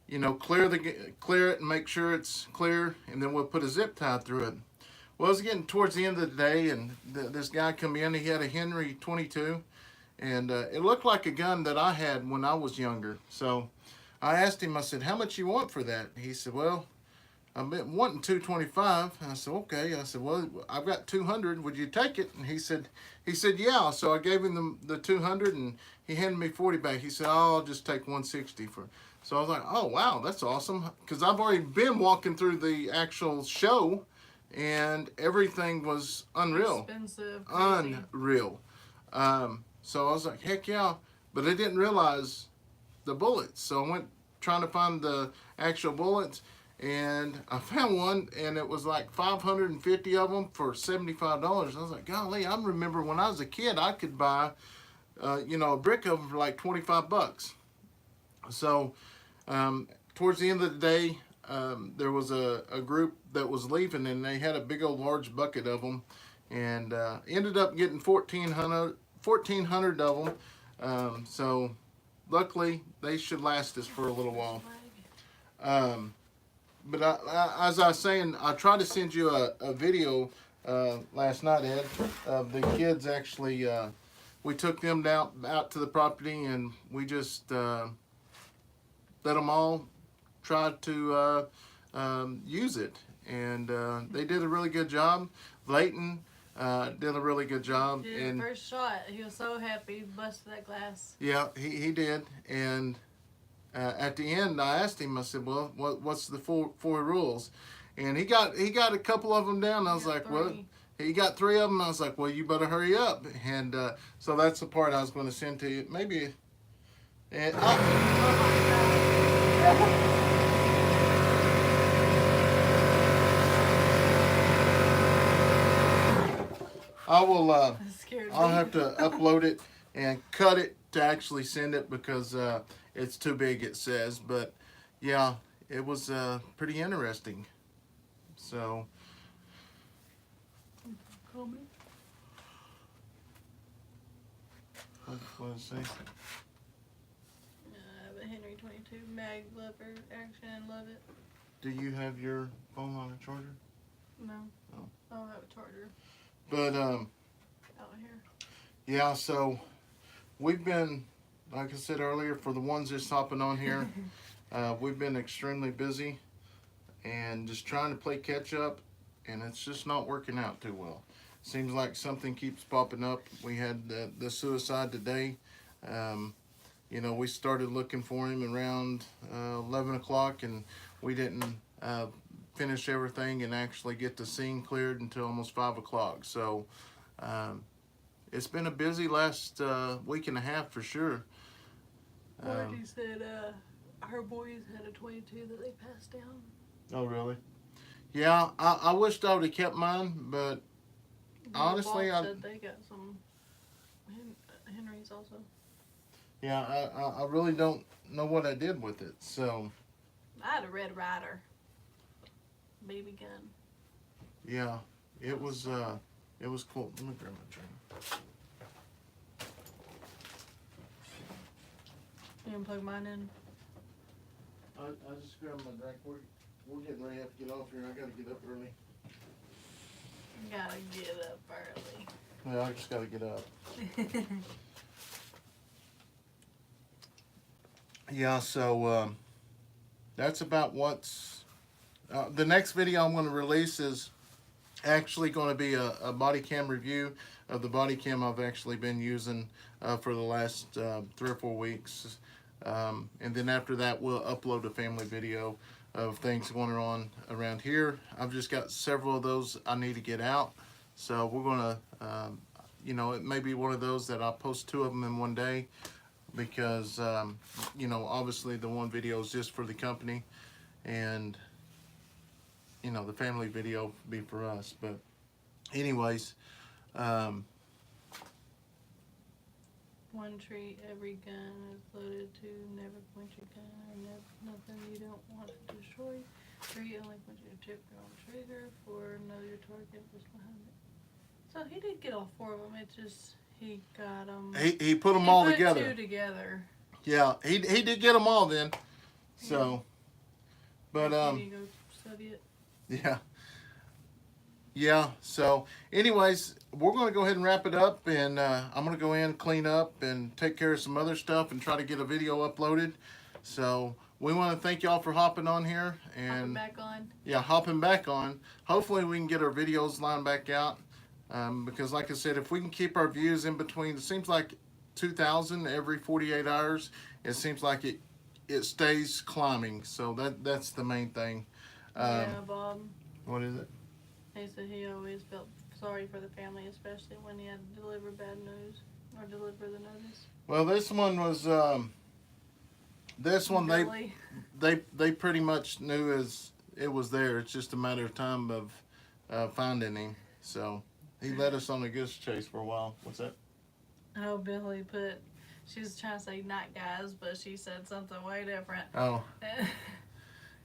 S1: you know, clear it and make sure it's clear, and then we'll put a zip tie through it. Well, it was getting towards the end of the day, and this guy come in. He had a Henry 22, and it looked like a gun that I had when I was younger. So I asked him, I said, how much you want for that? He said, well, I've been wanting $225. I said, okay. I said, well, I've got 200. Would you take it? And he said, yeah. So I gave him the 200, and he handed me 40 back. He said, oh, I'll just take 160 for. So I was like, oh wow, that's awesome, because I've already been walking through the actual show, and everything was unreal.
S2: Expensive. Crazy.
S1: Unreal. So I was like, heck yeah, but I didn't realize the bullets. So I went trying to find the actual bullets, and I found one, and it was like 550 of them for $75. I was like, golly, I remember when I was a kid, I could buy, you know, a brick of them for like 25 bucks. So towards the end of the day, there was a group that was leaving, and they had a big old large bucket of them, and ended up getting 1,400 of them. So luckily, they should last us for a little while. But as I was saying, I tried to send you a video last night, Ed, of the kids actually. We took them down out to the property, and we just let them all try to use it, and they did a really good job. Leighton did a really good job.
S2: Did
S1: and
S2: first shot, he was so happy, he busted that glass.
S1: Yeah, he did. And at the end, I asked him. I said, "Well, what's the four rules?" And he got a couple of them down. I was like,
S2: 3.
S1: "Well." He got 3 of them. I was like, well, you better hurry up. And so that's the part I was going to send to you. Maybe. And, I will. I'll have to upload it and cut it to actually send it, because it's too big, it says. But yeah, it was pretty interesting. So.
S2: Call me.
S1: What was I say?
S2: But Henry 22 mag lover action, love it.
S1: Do you have your phone on a charger?
S2: No.
S1: Oh.
S2: I don't have a charger.
S1: But
S2: out here.
S1: yeah. So we've been, like I said earlier, for the ones that's hopping on here, we've been extremely busy and just trying to play catch up, and it's just not working out too well. Seems like something keeps popping up. We had the suicide today. You know, we started looking for him around 11 o'clock, and we didn't finish everything and actually get the scene cleared until almost 5 o'clock. So it's been a busy last week and a half for sure.
S2: Marty said her boys had a 22 that they passed down.
S1: Oh, really? Yeah, I wished I would have kept mine, but honestly,
S2: Bob said they got some Henry's also.
S1: yeah, I really don't know what I did with it. So
S2: I had a Red Ryder BB gun.
S1: yeah, it was cool. Let me grab my drink.
S2: You can plug mine in.
S1: I just grabbed my drink. We're getting ready to have to get off here. I gotta get up early.
S2: Gotta get up early.
S1: Yeah, I just gotta get up. Yeah, so that's about what's the next video I'm going to release is actually going to be a body cam review of the body cam I've actually been using for the last 3 or 4 weeks, and then after that we'll upload a family video of things going on around here. I've just got several of those I need to get out, so we're going to you know, it may be one of those that I'll post 2 of them in one day, because you know, obviously the one video is just for the company, and you know, the family video be for us. But anyways,
S2: one tree, every gun is loaded to never point your gun, or nothing you don't want to destroy. Tree only point your tip on trigger for know your target was behind it. So he did get all 4 of them. It just he got them.
S1: he put them all
S2: put
S1: together.
S2: 2 together.
S1: Yeah, he did get them all then. So, but
S2: You need to go study it.
S1: yeah. Yeah, so anyways, we're going to go ahead and wrap it up, and I'm going to go in, clean up, and take care of some other stuff and try to get a video uploaded. So we want to thank y'all for hopping on here. And
S2: Hopping back on.
S1: Yeah, hopping back on. Hopefully we can get our videos lined back out, because like I said, if we can keep our views in between, it seems like 2,000 every 48 hours. It seems like it stays climbing, so that's the main thing.
S2: Yeah, Bob.
S1: What is it?
S2: He said he always felt sorry for the family, especially when he had to deliver bad news or deliver the notice.
S1: Well, this one was this one
S2: Billy.
S1: they pretty much knew as it was there. It's just a matter of time of finding him. So he led us on a goose chase for a while. What's that?
S2: Oh, Billy put. She was trying to say night guys, but she said something way different.
S1: Oh.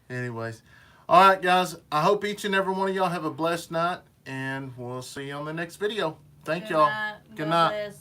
S1: Anyways. All right, guys. I hope each and every one of y'all have a blessed night, and we'll see you on the next video. Thank y'all.
S2: Good night.
S1: Good
S2: God
S1: night.
S2: bless.